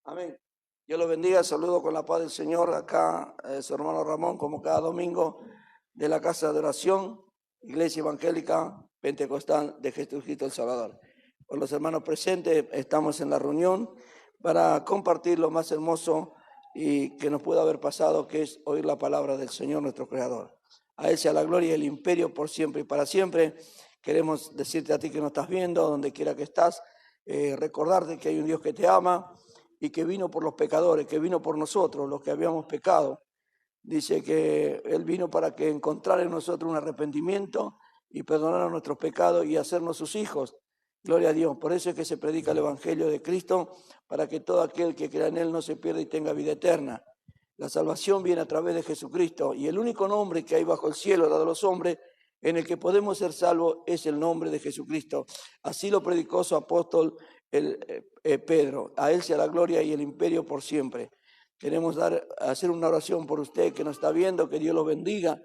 Amén. Dios los bendiga. Saludo con la paz del Señor acá, su hermano Ramón, como cada domingo, de la casa de oración, Iglesia Evangélica Pentecostal de Jesucristo el Salvador. Con los hermanos presentes estamos en la reunión para compartir lo más hermoso y que nos pueda haber pasado, que es oír la palabra del Señor nuestro Creador. A Él sea la gloria y el imperio por siempre y para siempre. Queremos decirte a ti que nos estás viendo, donde quiera que estás, recordarte que hay un Dios que te ama y que vino por los pecadores, que vino por nosotros, los que habíamos pecado. Dice que Él vino para que encontrara en nosotros un arrepentimiento y perdonara nuestros pecados y hacernos sus hijos. Gloria a Dios. Por eso es que se predica el Evangelio de Cristo, para que todo aquel que crea en Él no se pierda y tenga vida eterna. La salvación viene a través de Jesucristo, y el único nombre que hay bajo el cielo dado a los hombres en el que podemos ser salvos es el nombre de Jesucristo. Así lo predicó su apóstol Pedro. A Él sea la gloria y el imperio por siempre. Queremos hacer una oración por usted que nos está viendo, que Dios lo bendiga.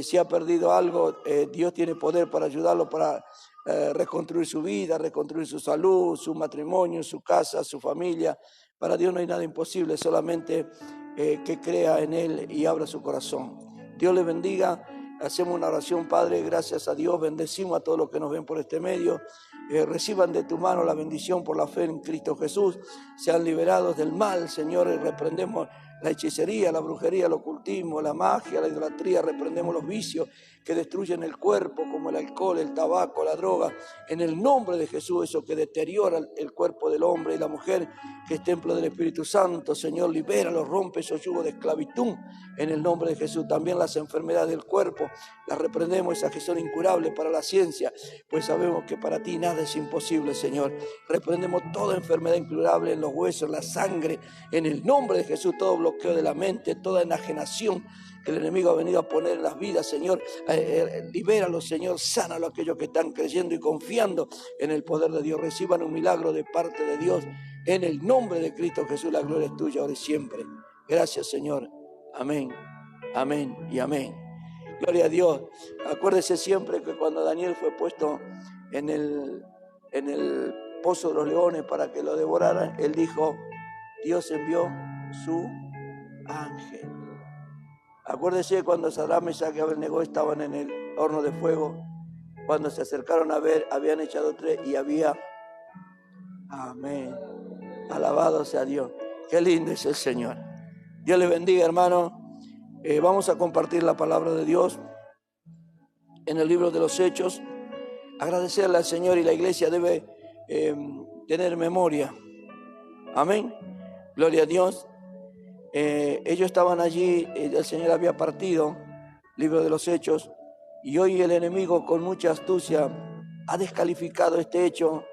Si ha perdido algo, Dios tiene poder para ayudarlo, para reconstruir su vida, reconstruir su salud, su matrimonio, su casa, su familia. Para Dios no hay nada imposible, solamente que crea en Él y abra su corazón. Dios le bendiga. Hacemos una oración, Padre, gracias a Dios, bendecimos a todos los que nos ven por este medio. Reciban de tu mano la bendición por la fe en Cristo Jesús. Sean liberados del mal, Señor, y reprendemos la hechicería, la brujería, el ocultismo, la magia, la idolatría. Reprendemos los vicios que destruyen el cuerpo, como el alcohol, el tabaco, la droga. En el nombre de Jesús, eso que deteriora el cuerpo del hombre y la mujer, que es templo del Espíritu Santo, Señor, libéralo, rompe esos yugos de esclavitud. En el nombre de Jesús, también las enfermedades del cuerpo, las reprendemos, esas que son incurables para la ciencia, pues sabemos que para ti nada es imposible, Señor. Reprendemos toda enfermedad incurable en los huesos, en la sangre, en el nombre de Jesús, todo bloqueo de la mente, toda enajenación que el enemigo ha venido a poner en las vidas, Señor. Libéralo, Señor, sánalo a aquellos que están creyendo y confiando en el poder de Dios. Reciban un milagro de parte de Dios, en el nombre de Cristo Jesús. La gloria es tuya ahora y siempre. Gracias, Señor. Amén, amén y amén. Gloria a Dios. Acuérdese siempre que cuando Daniel fue puesto en el pozo de los leones para que lo devoraran, él dijo: Dios envió su ángel. Acuérdese cuando Sadrach, Mesach y Abednego estaban en el horno de fuego, cuando se acercaron a ver, habían echado 3 y había... Amén. Alabado sea Dios. Qué lindo es el Señor. Dios le bendiga, hermano. Vamos a compartir la palabra de Dios en el libro de los Hechos. Agradecerle al Señor, y la iglesia debe tener memoria. Amén. Gloria a Dios. Ellos estaban allí, el Señor había partido, libro de los Hechos, y hoy el enemigo con mucha astucia ha descalificado este hecho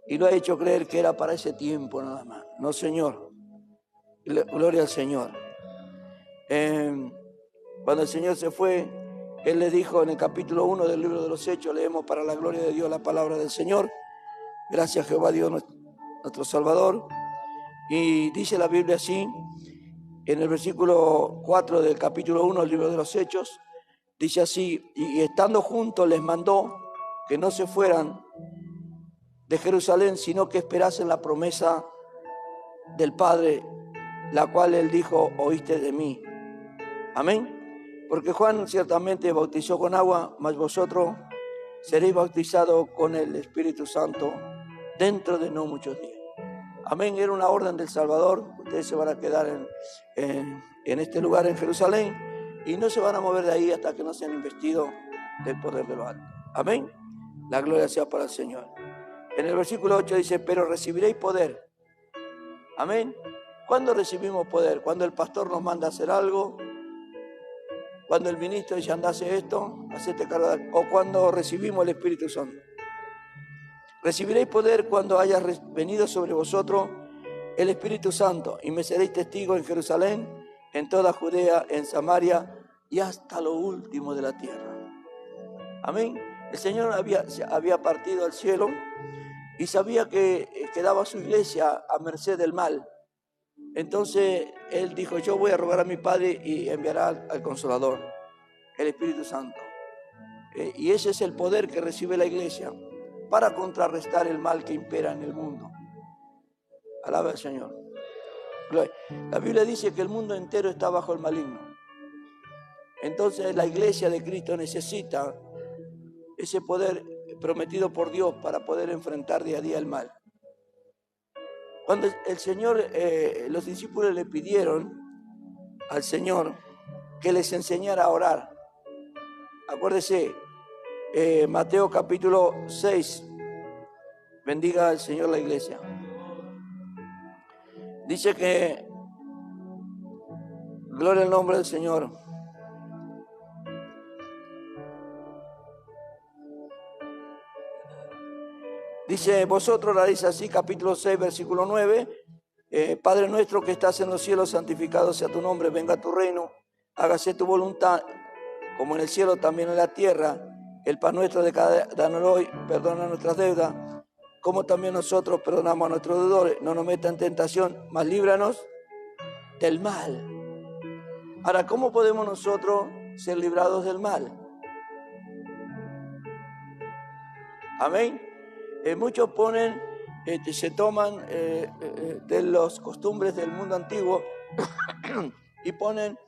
y lo ha hecho creer que era para ese tiempo nada más. No, Señor. Gloria al Señor. Cuando el Señor se fue, Él le dijo en el capítulo 1 del libro de los Hechos, leemos: para la gloria de Dios la palabra del Señor. Gracias, Jehová Dios nuestro Salvador. Y dice la Biblia así, en el versículo 4 del capítulo 1 del libro de los Hechos, dice así: y estando juntos les mandó que no se fueran de Jerusalén, sino que esperasen la promesa del Padre, la cual Él dijo: oíste de mí. Amén. Porque Juan ciertamente bautizó con agua, mas vosotros seréis bautizados con el Espíritu Santo dentro de no muchos días. Amén. Era una orden del Salvador. Ustedes se van a quedar en este lugar, en Jerusalén, y no se van a mover de ahí hasta que no sean investidos del poder de lo alto. Amén. La gloria sea para el Señor. En el versículo 8 dice: pero recibiréis poder. Amén. ¿Cuándo recibimos poder? Cuando el pastor nos manda a hacer algo, cuando el ministro dice: anda, hace esto, hacete cargo, o cuando recibimos el Espíritu Santo. Recibiréis poder cuando haya venido sobre vosotros el Espíritu Santo, y me seréis testigos en Jerusalén, en toda Judea, en Samaria y hasta lo último de la tierra. Amén. El Señor había partido al cielo y sabía que quedaba su iglesia a merced del mal. Entonces Él dijo: yo voy a rogar a mi Padre y enviará al Consolador, el Espíritu Santo. Y ese es el poder que recibe la iglesia para contrarrestar el mal que impera en el mundo. Alaba al Señor. La Biblia dice que el mundo entero está bajo el maligno. Entonces la iglesia de Cristo necesita ese poder prometido por Dios para poder enfrentar día a día el mal. Cuando el Señor, los discípulos le pidieron al Señor que les enseñara a orar. Acuérdese, Mateo capítulo 6, bendiga al Señor la iglesia. Dice que, gloria al nombre del Señor. Dice, vosotros oraréis así, capítulo 6, versículo 9. Padre nuestro que estás en los cielos, santificado sea tu nombre, venga tu reino, hágase tu voluntad, como en el cielo también en la tierra. El pan nuestro de cada día, danos hoy, perdona nuestras deudas, como también nosotros perdonamos a nuestros deudores. No nos metas en tentación, mas líbranos del mal. Ahora, ¿cómo podemos nosotros ser librados del mal? Amén. Muchos ponen, se toman de las costumbres del mundo antiguo y ponen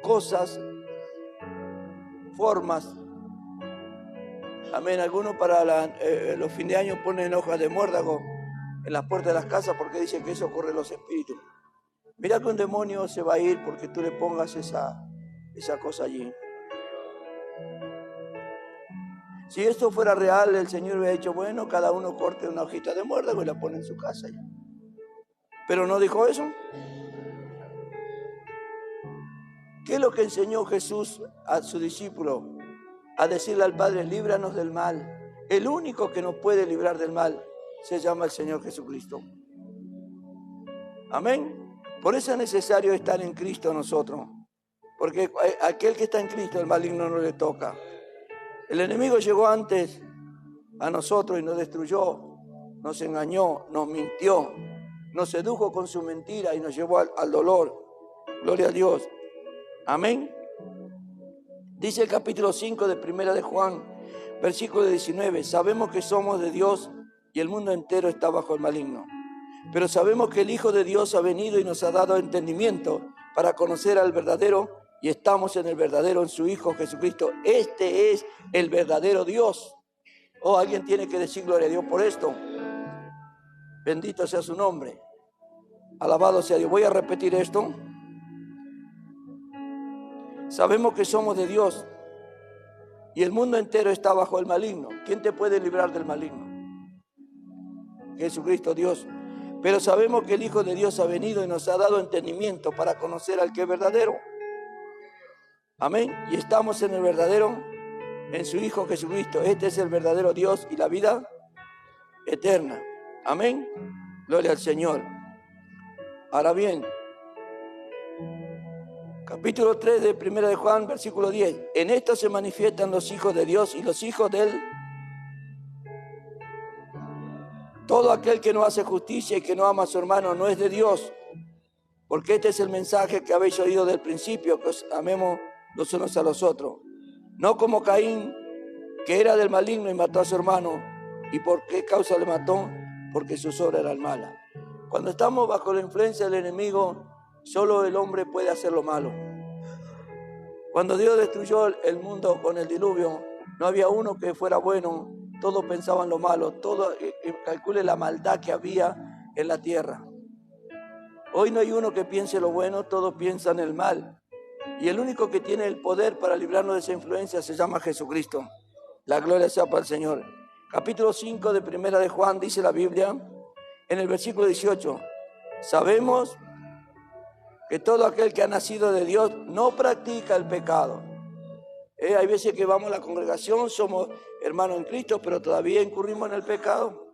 cosas, formas. Amén. Algunos para los fines de año ponen hojas de muérdago en las puertas de las casas porque dicen que eso corre los espíritus. Mira que un demonio se va a ir porque tú le pongas esa cosa allí. Si esto fuera real, el Señor hubiera dicho, bueno, cada uno corte una hojita de muérdago y la pone en su casa. Pero no dijo eso. ¿Qué es lo que enseñó Jesús a su discípulo? A decirle al Padre, líbranos del mal. El único que nos puede librar del mal se llama el Señor Jesucristo. Amén. Por eso es necesario estar en Cristo nosotros. Porque aquel que está en Cristo, el maligno no le toca. El enemigo llegó antes a nosotros y nos destruyó, nos engañó, nos mintió, nos sedujo con su mentira y nos llevó al dolor. Gloria a Dios. Amén. Dice el capítulo 5 de Primera de Juan, versículo 19, sabemos que somos de Dios y el mundo entero está bajo el maligno. Pero sabemos que el Hijo de Dios ha venido y nos ha dado entendimiento para conocer al verdadero, y estamos en el verdadero, en su Hijo Jesucristo. Este es el verdadero Dios. Oh, alguien tiene que decir gloria a Dios por esto. Bendito sea su nombre. Alabado sea Dios. Voy a repetir esto. Sabemos que somos de Dios y el mundo entero está bajo el maligno. ¿Quién te puede librar del maligno? Jesucristo Dios. Pero sabemos que el Hijo de Dios ha venido y nos ha dado entendimiento para conocer al que es verdadero. Amén. Y estamos en el verdadero, en su Hijo Jesucristo. Este es el verdadero Dios y la vida eterna. Amén. Gloria al Señor. Ahora bien, capítulo 3 de Primera de Juan, versículo 10. En esto se manifiestan los hijos de Dios y los hijos de Él. Todo aquel que no hace justicia y que no ama a su hermano no es de Dios. Porque este es el mensaje que habéis oído del principio, que os amemos los unos a los otros. No como Caín, que era del maligno y mató a su hermano. ¿Y por qué causa le mató? Porque sus obras eran malas. Cuando estamos bajo la influencia del enemigo, solo el hombre puede hacer lo malo. Cuando Dios destruyó el mundo con el diluvio, no había uno que fuera bueno. Todos pensaban lo malo. Todos calcule la maldad que había en la tierra. Hoy no hay uno que piense lo bueno, todos piensan el mal. Y el único que tiene el poder para librarnos de esa influencia se llama Jesucristo. La gloria sea para el Señor. Capítulo 5 de Primera de Juan dice la Biblia, en el versículo 18, sabemos que todo aquel que ha nacido de Dios no practica el pecado. Hay veces que vamos a la congregación, somos hermanos en Cristo, pero todavía incurrimos en el pecado.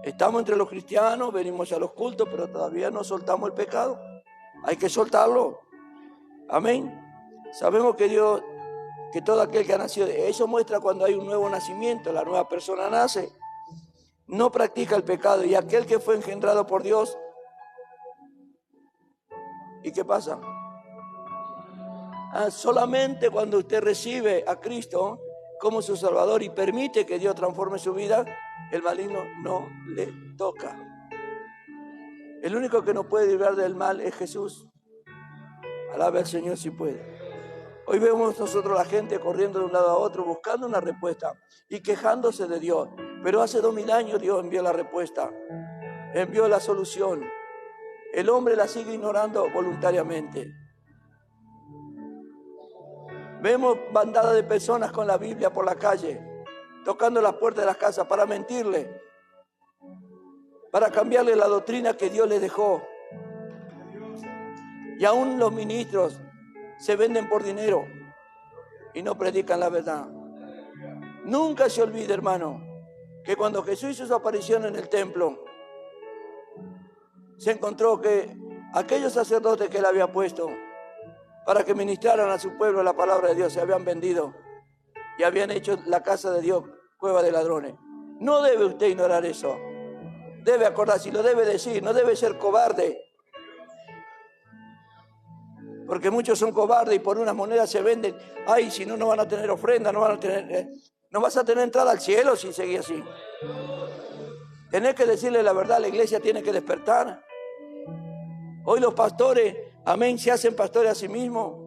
Estamos entre los cristianos, venimos a los cultos, pero todavía no soltamos el pecado. Hay que soltarlo. Amén. Sabemos que Dios, que todo aquel que ha nacido, eso muestra cuando hay un nuevo nacimiento, la nueva persona nace, no practica el pecado. Y aquel que fue engendrado por Dios, ¿y qué pasa? Solamente cuando usted recibe a Cristo como su Salvador y permite que Dios transforme su vida, el maligno no le toca. El único que nos puede librar del mal es Jesús. Alabe al Señor si puede. Hoy vemos nosotros la gente corriendo de un lado a otro buscando una respuesta y quejándose de Dios. Pero hace 2000 años Dios envió la respuesta, envió la solución. El hombre la sigue ignorando voluntariamente. Vemos bandadas de personas con la Biblia por la calle, tocando las puertas de las casas para mentirle, para cambiarle la doctrina que Dios les dejó. Y aún los ministros se venden por dinero y no predican la verdad. Nunca se olvide, hermano, que cuando Jesús hizo su aparición en el templo, se encontró que aquellos sacerdotes que él había puesto para que ministraran a su pueblo la palabra de Dios se habían vendido y habían hecho la casa de Dios cueva de ladrones. No debe usted ignorar eso. Debe acordarse y lo debe decir, no debe ser cobarde. Porque muchos son cobardes y por unas monedas se venden. Ay, si no, no van a tener ofrenda, no van a tener... no vas a tener entrada al cielo si seguís así. Tenés que decirle la verdad, la iglesia tiene que despertar. Hoy los pastores, amén, se hacen pastores a sí mismos.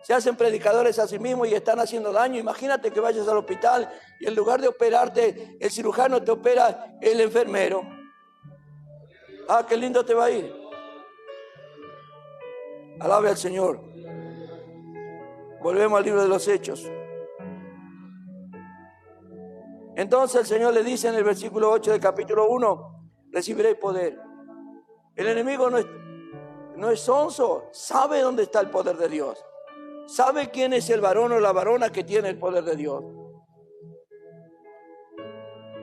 Se hacen predicadores a sí mismos y están haciendo daño. Imagínate que vayas al hospital y en lugar de operarte, el cirujano te opera el enfermero. Ah, qué lindo te va a ir. Alabe al Señor. Volvemos al libro de los Hechos. Entonces el Señor le dice en el versículo 8 del capítulo 1, recibiréis poder. El enemigo no es sonso, sabe dónde está el poder de Dios. Sabe quién es el varón o la varona que tiene el poder de Dios.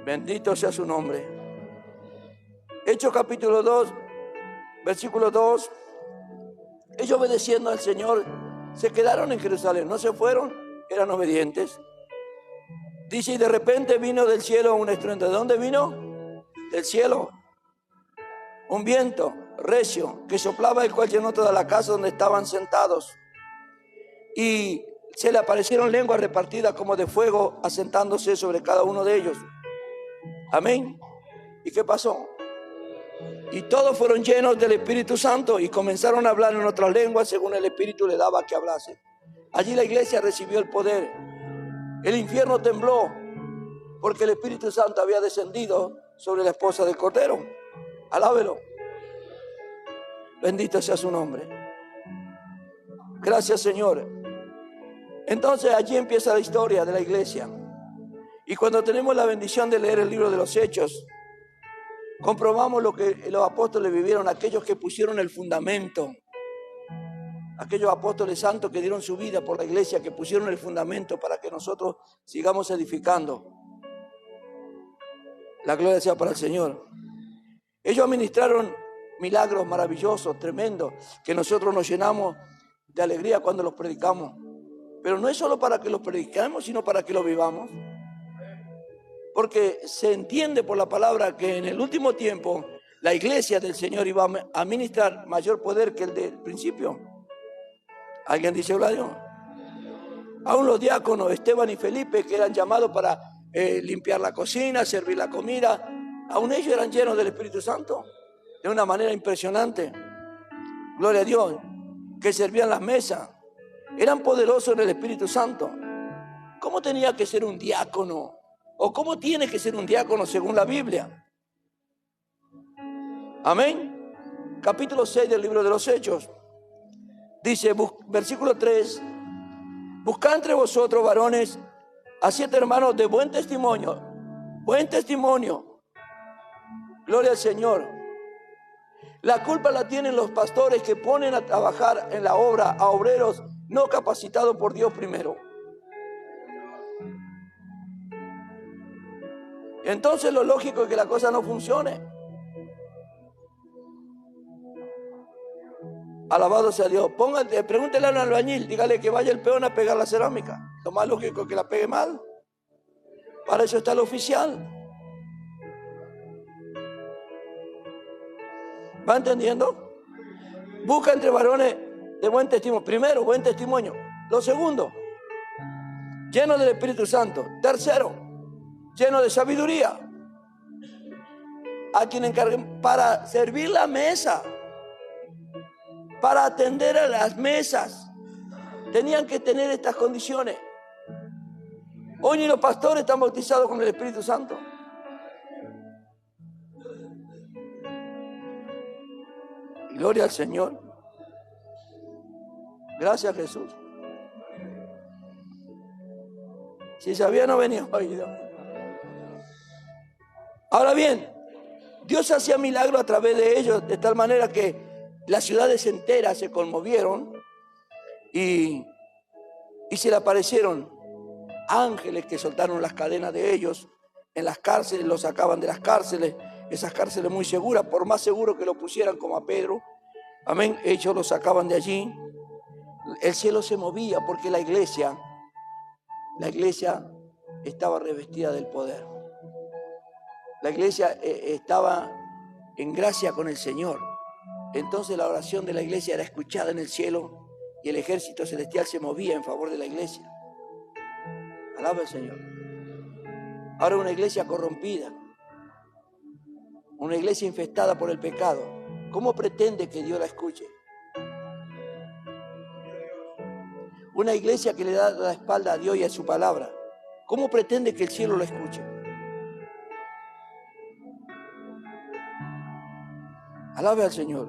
Bendito sea su nombre. Hechos capítulo 2, versículo 2. Ellos obedeciendo al Señor se quedaron en Jerusalén, no se fueron, eran obedientes. Dice, y de repente vino del cielo un estruendo. ¿De dónde vino? Del cielo. Un viento recio que soplaba, el cual llenó toda la casa donde estaban sentados. Y se le aparecieron lenguas repartidas como de fuego, asentándose sobre cada uno de ellos. Amén. ¿Y qué pasó? Y todos fueron llenos del Espíritu Santo y comenzaron a hablar en otras lenguas según el Espíritu le daba que hablase. Allí la iglesia recibió el poder. El infierno tembló porque el Espíritu Santo había descendido sobre la esposa del Cordero. Alábelo. Bendito sea su nombre. Gracias, Señor. Entonces allí empieza la historia de la iglesia. Y cuando tenemos la bendición de leer el libro de los Hechos, comprobamos lo que los apóstoles vivieron, aquellos que pusieron el fundamento, aquellos apóstoles santos que dieron su vida por la iglesia, que pusieron el fundamento para que nosotros sigamos edificando. La gloria sea para el Señor. Ellos administraron milagros maravillosos, tremendos, que nosotros nos llenamos de alegría cuando los predicamos. Pero no es solo para que los predicamos, sino para que los vivamos. Porque se entiende por la palabra que en el último tiempo la iglesia del Señor iba a ministrar mayor poder que el del principio. ¿Alguien dice gloria a Dios? Aún los diáconos Esteban y Felipe, que eran llamados para limpiar la cocina, servir la comida, aún ellos eran llenos del Espíritu Santo de una manera impresionante. Gloria a Dios, que servían las mesas, eran poderosos en el Espíritu Santo. ¿Cómo tenía que ser un diácono? ¿O cómo tiene que ser un diácono según la Biblia? Amén. Capítulo 6 del libro de los Hechos. Dice, versículo 3, buscad entre vosotros varones a 7 hermanos de buen testimonio. Buen testimonio. Gloria al Señor. La culpa la tienen los pastores que ponen a trabajar en la obra a obreros no capacitados por Dios primero. Entonces lo lógico es que la cosa no funcione. Alabado sea Dios. Pregúntele al albañil, dígale que vaya el peón a pegar la cerámica. Lo más lógico es que la pegue mal. Para eso está el oficial. ¿Va entendiendo? Busca entre varones de buen testimonio. Primero, buen testimonio. Lo segundo, lleno del Espíritu Santo. Tercero, lleno de sabiduría, a quien encarguen para servir la mesa, para atender a las mesas. Tenían que tener estas condiciones. Hoy ni los pastores están bautizados con el Espíritu Santo. Gloria al Señor. Gracias, Jesús. Si sabía, no venía hoy. Ahora bien, Dios hacía milagros a través de ellos, de tal manera que las ciudades enteras se conmovieron y se le aparecieron ángeles que soltaron las cadenas de ellos en las cárceles, los sacaban de las cárceles, esas cárceles muy seguras, por más seguro que lo pusieran como a Pedro, amén, ellos lo sacaban de allí. El cielo se movía porque la iglesia estaba revestida del poder. La iglesia estaba en gracia con el Señor. Entonces la oración de la iglesia era escuchada en el cielo y el ejército celestial se movía en favor de la iglesia. Alaba al Señor. Ahora una iglesia corrompida, una iglesia infestada por el pecado, ¿cómo pretende que Dios la escuche? Una iglesia que le da la espalda a Dios y a su palabra, ¿cómo pretende que el cielo la escuche? Alabe al Señor.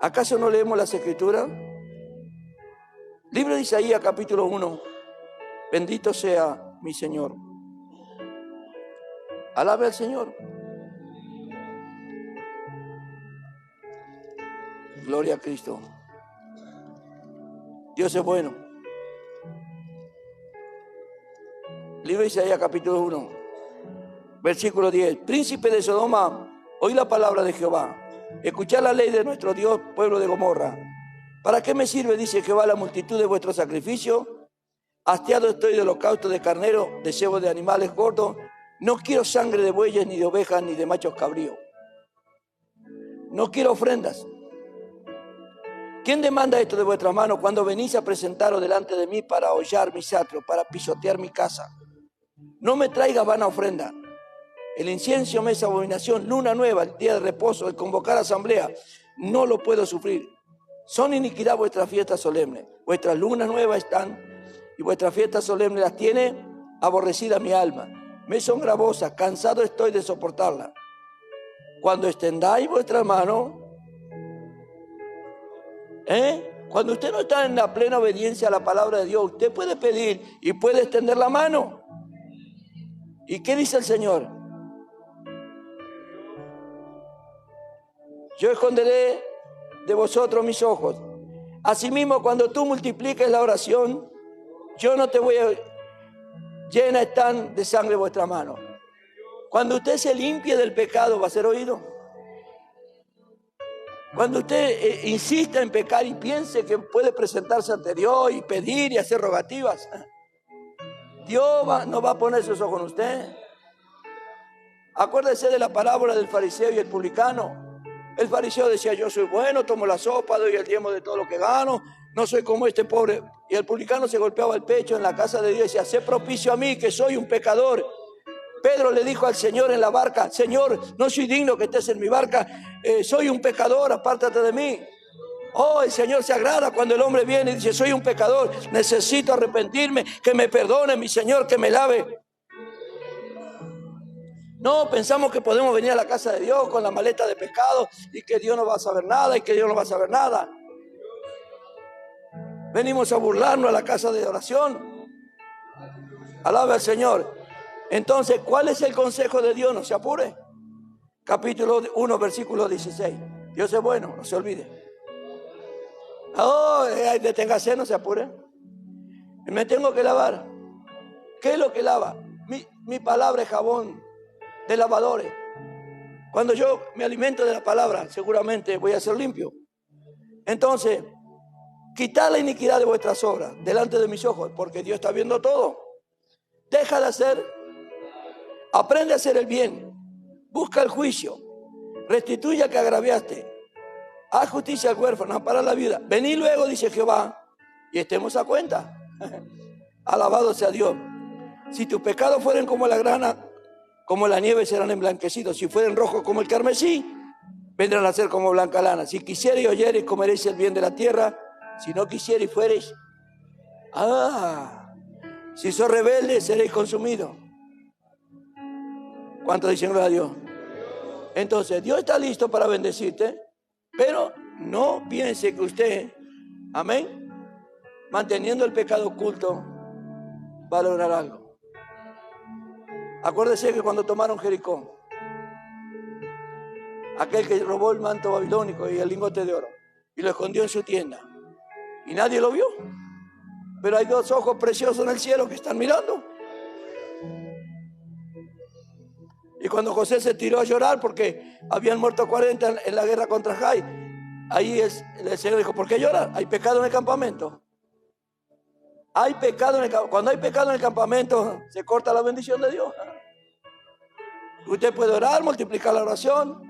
¿Acaso no leemos las Escrituras? Libro de Isaías, capítulo 1. Bendito sea mi Señor. Alabe al Señor. Gloria a Cristo. Dios es bueno. Libro de Isaías, capítulo 1, versículo 10. Príncipe de Sodoma, oí la palabra de Jehová. Escuchad la ley de nuestro Dios, pueblo de Gomorra. ¿Para qué me sirve, dice Jehová, la multitud de vuestros sacrificios? Hastiado estoy de holocausto de carnero, de cebo de animales gordos. No quiero sangre de bueyes, ni de ovejas, ni de machos cabríos. No quiero ofrendas. ¿Quién demanda esto de vuestra mano cuando venís a presentaros delante de mí para hollar mis atrios, para pisotear mi casa? No me traiga vana ofrenda. El incienso me es abominación, luna nueva, el día de reposo, el convocar asamblea, no lo puedo sufrir. Son iniquidad vuestras fiestas solemnes. Vuestras lunas nuevas están y vuestras fiestas solemnes las tiene aborrecida mi alma. Me son gravosas, cansado estoy de soportarlas. Cuando extendáis vuestra mano, cuando usted no está en la plena obediencia a la palabra de Dios, usted puede pedir y puede extender la mano. ¿Y qué dice el Señor? Yo esconderé de vosotros mis ojos. Asimismo, cuando tú multipliques la oración, yo no te voy a... Llena están de sangre vuestra mano. Cuando usted se limpie del pecado, va a ser oído. Cuando usted insista en pecar y piense que puede presentarse ante Dios y pedir y hacer rogativas, Dios no va a poner sus ojos en usted. Acuérdese de la parábola del fariseo y el publicano. El fariseo decía, yo soy bueno, tomo la sopa, doy el diezmo de todo lo que gano, no soy como este pobre. Y el publicano se golpeaba el pecho en la casa de Dios y decía, sé propicio a mí, que soy un pecador. Pedro le dijo al Señor en la barca, Señor, no soy digno que estés en mi barca, soy un pecador, apártate de mí. Oh, el Señor se agrada cuando el hombre viene y dice, soy un pecador, necesito arrepentirme, que me perdone mi Señor, que me lave. No, pensamos que podemos venir a la casa de Dios con la maleta de pecado y que Dios no va a saber nada y que Dios no va a saber nada. Venimos a burlarnos a la casa de oración. Alabe al Señor. Entonces, ¿cuál es el consejo de Dios? No se apure. Capítulo 1, versículo 16. Dios es bueno, no se olvide. Oh, deténgase, no se apure. Me tengo que lavar. ¿Qué es lo que lava? Mi palabra es jabón de lavadores. Cuando yo me alimento de la palabra, seguramente voy a ser limpio. Entonces, quitad la iniquidad de vuestras obras delante de mis ojos, porque Dios está viendo todo. Deja de hacer, aprende a hacer el bien, busca el juicio, restituye al que agraviaste, haz justicia al huérfano, ampara la viuda. Venid luego, dice Jehová, y estemos a cuenta. Alabado sea Dios. Si tus pecados fueren como la grana, como la nieve serán emblanquecidos. Si fueren rojos como el carmesí, vendrán a ser como blanca lana. Si quisierais y oyereis, comeréis el bien de la tierra. Si no quisierais, fuereis. Si sos rebeldes, seréis consumidos. ¿Cuántos dicen gloria a Dios? Entonces, Dios está listo para bendecirte, pero no piense que usted, amén, manteniendo el pecado oculto, va a lograr algo. Acuérdese que cuando tomaron Jericó, aquel que robó el manto babilónico y el lingote de oro y lo escondió en su tienda, y nadie lo vio, pero hay dos ojos preciosos en el cielo que están mirando. Y cuando José se tiró a llorar porque habían muerto 40 en la guerra contra Jai, ahí el Señor dijo: ¿por qué llorar? Hay pecado en el campamento. Hay pecado en el campamento. Cuando hay pecado en el campamento, se corta la bendición de Dios. Usted puede orar, multiplicar la oración.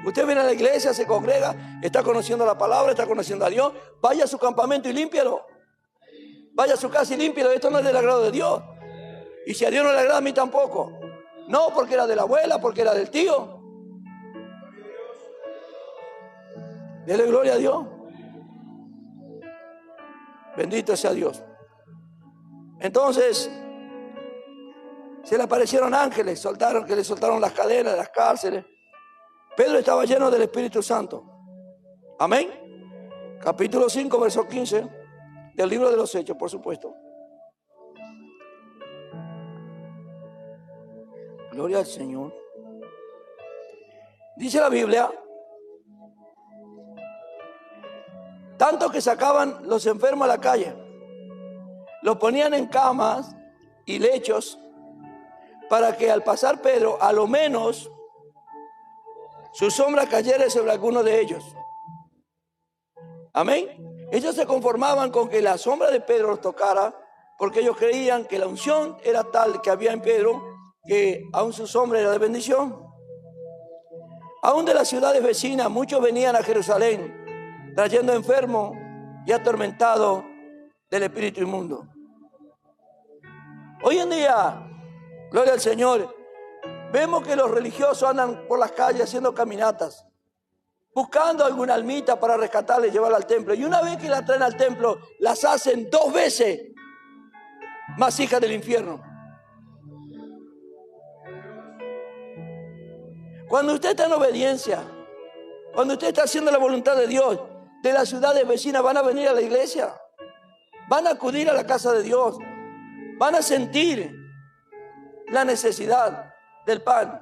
Usted viene a la iglesia, se congrega, está conociendo la palabra, está conociendo a Dios. Vaya a su campamento y límpielo. Vaya a su casa y límpielo. Esto no es del agrado de Dios. Y si a Dios no le agrada, a mí tampoco. No porque era de la abuela, porque era del tío. Dele gloria a Dios. Bendito sea Dios. Entonces, se le aparecieron ángeles, que le soltaron las cadenas de las cárceles. Pedro estaba lleno del Espíritu Santo. Amén. Capítulo 5, verso 15 del libro de los Hechos, por supuesto. Gloria al Señor. Dice la Biblia: tanto que sacaban los enfermos a la calle, los ponían en camas y lechos, para que al pasar Pedro, a lo menos su sombra cayera sobre alguno de ellos. Amén. Ellos se conformaban con que la sombra de Pedro los tocara, porque ellos creían que la unción era tal que había en Pedro, que aún su sombra era de bendición. Aún de las ciudades vecinas, muchos venían a Jerusalén, trayendo enfermos y atormentados del espíritu inmundo. Hoy en día, gloria al Señor, vemos que los religiosos andan por las calles haciendo caminatas, buscando alguna almita para rescatarla y llevarla al templo. Y una vez que la traen al templo, las hacen 2 veces más hijas del infierno. Cuando usted está en obediencia, cuando usted está haciendo la voluntad de Dios, de las ciudades vecinas van a venir a la iglesia, van a acudir a la casa de Dios, van a sentir la necesidad del pan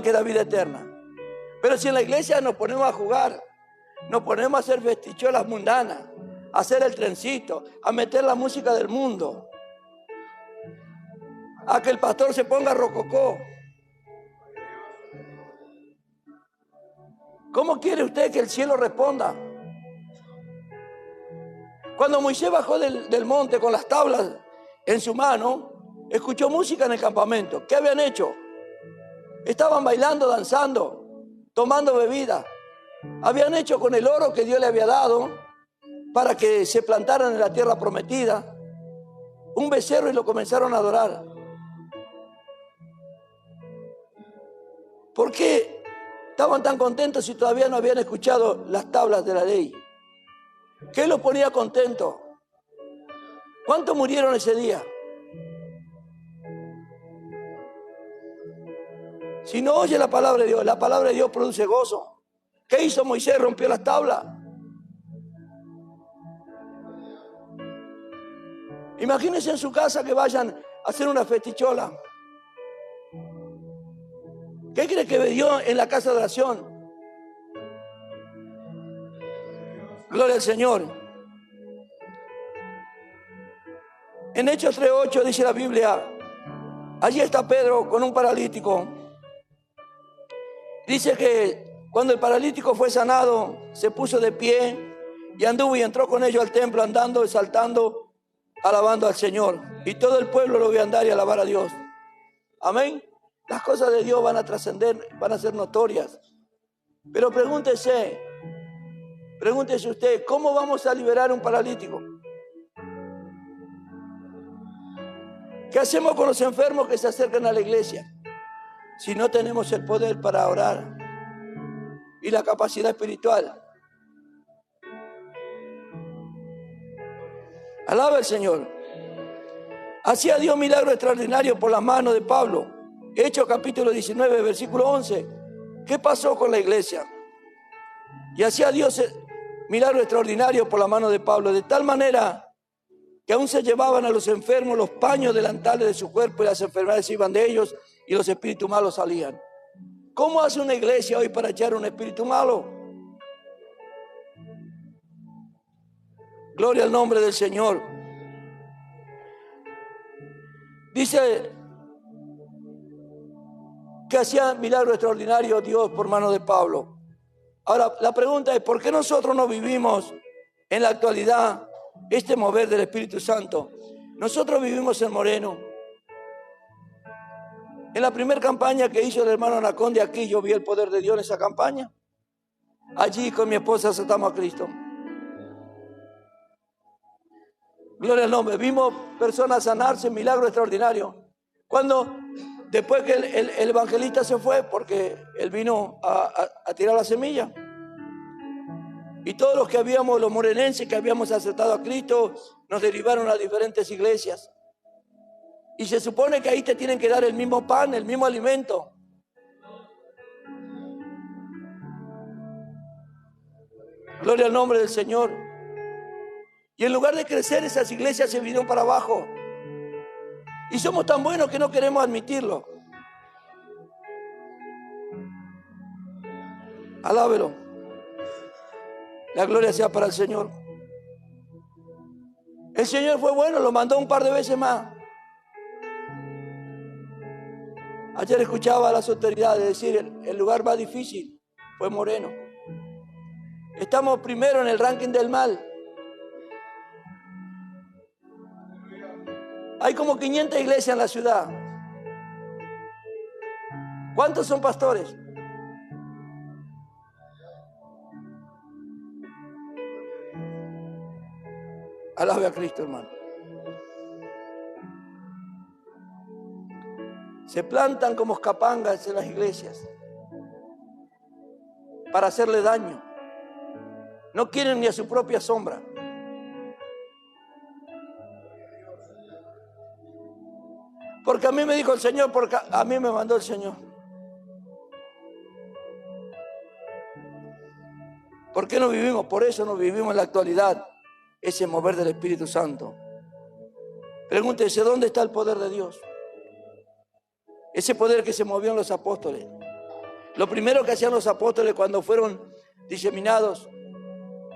que da vida eterna. Pero si en la iglesia nos ponemos a jugar, nos ponemos a hacer vesticholas mundanas, a hacer el trencito, a meter la música del mundo, a que el pastor se ponga rococó, ¿cómo quiere usted que el cielo responda? Cuando Moisés bajó del monte con las tablas en su mano, escuchó música en el campamento. ¿Qué habían hecho? Estaban bailando, danzando, tomando bebida. Habían hecho con el oro que Dios le había dado para que se plantaran en la tierra prometida un becerro y lo comenzaron a adorar. ¿Por qué estaban tan contentos si todavía no habían escuchado las tablas de la ley? ¿Qué los ponía contentos? ¿Cuántos murieron ese día? Si no oye la palabra de Dios produce gozo. ¿Qué hizo Moisés? Rompió las tablas. Imagínense en su casa que vayan a hacer una festichola. ¿Qué cree que dio en la casa de oración? Gloria al Señor. En Hechos 3:8 dice la Biblia: allí está Pedro con un paralítico. Dice que cuando el paralítico fue sanado, se puso de pie y anduvo y entró con ellos al templo, andando y saltando, alabando al Señor. Y todo el pueblo lo vio andar y alabar a Dios. Amén. Las cosas de Dios van a trascender, van a ser notorias. Pero pregúntese usted, ¿cómo vamos a liberar a un paralítico? ¿Qué hacemos con los enfermos que se acercan a la iglesia si no tenemos el poder para orar y la capacidad espiritual? Alaba al Señor. Hacía Dios milagros extraordinarios por las manos de Pablo. Hechos capítulo 19, versículo 11. ¿Qué pasó con la iglesia? Y hacía Dios milagros extraordinarios por la mano de Pablo, de tal manera que aún se llevaban a los enfermos los paños delantales de su cuerpo y las enfermedades iban de ellos y los espíritus malos salían. ¿Cómo hace una iglesia hoy para echar un espíritu malo? Gloria al nombre del Señor. Dice que hacía milagros extraordinarios Dios por mano de Pablo. Ahora, la pregunta es, ¿por qué nosotros no vivimos en la actualidad este mover del Espíritu Santo? Nosotros vivimos en Moreno. En la primera campaña que hizo el hermano Anaconde aquí, yo vi el poder de Dios en esa campaña. Allí con mi esposa aceptamos a Cristo. Gloria al nombre. Vimos personas sanarse, milagro extraordinario. Cuando, después que el evangelista se fue, porque él vino a tirar la semilla. Y todos los que habíamos, los morenenses que habíamos aceptado a Cristo, nos derivaron a diferentes iglesias. Y se supone que ahí te tienen que dar el mismo pan, el mismo alimento. Gloria al nombre del Señor. Y en lugar de crecer, esas iglesias se vinieron para abajo. Y somos tan buenos que no queremos admitirlo. Alábelo. La gloria sea para el Señor. El Señor fue bueno, lo mandó un par de veces más. Ayer escuchaba a las autoridades decir, el lugar más difícil fue Moreno. Estamos primero en el ranking del mal. Hay como 500 iglesias en la ciudad. ¿Cuántos son pastores? Alabe a Cristo, hermano. Se plantan como escapangas en las iglesias para hacerle daño. No quieren ni a su propia sombra. Porque a mí me dijo el Señor, porque a mí me mandó el Señor. ¿Por qué no vivimos? Por eso no vivimos en la actualidad ese mover del Espíritu Santo. Pregúntese, ¿dónde está el poder de Dios? Ese poder que se movió en los apóstoles. Lo primero que hacían los apóstoles cuando fueron diseminados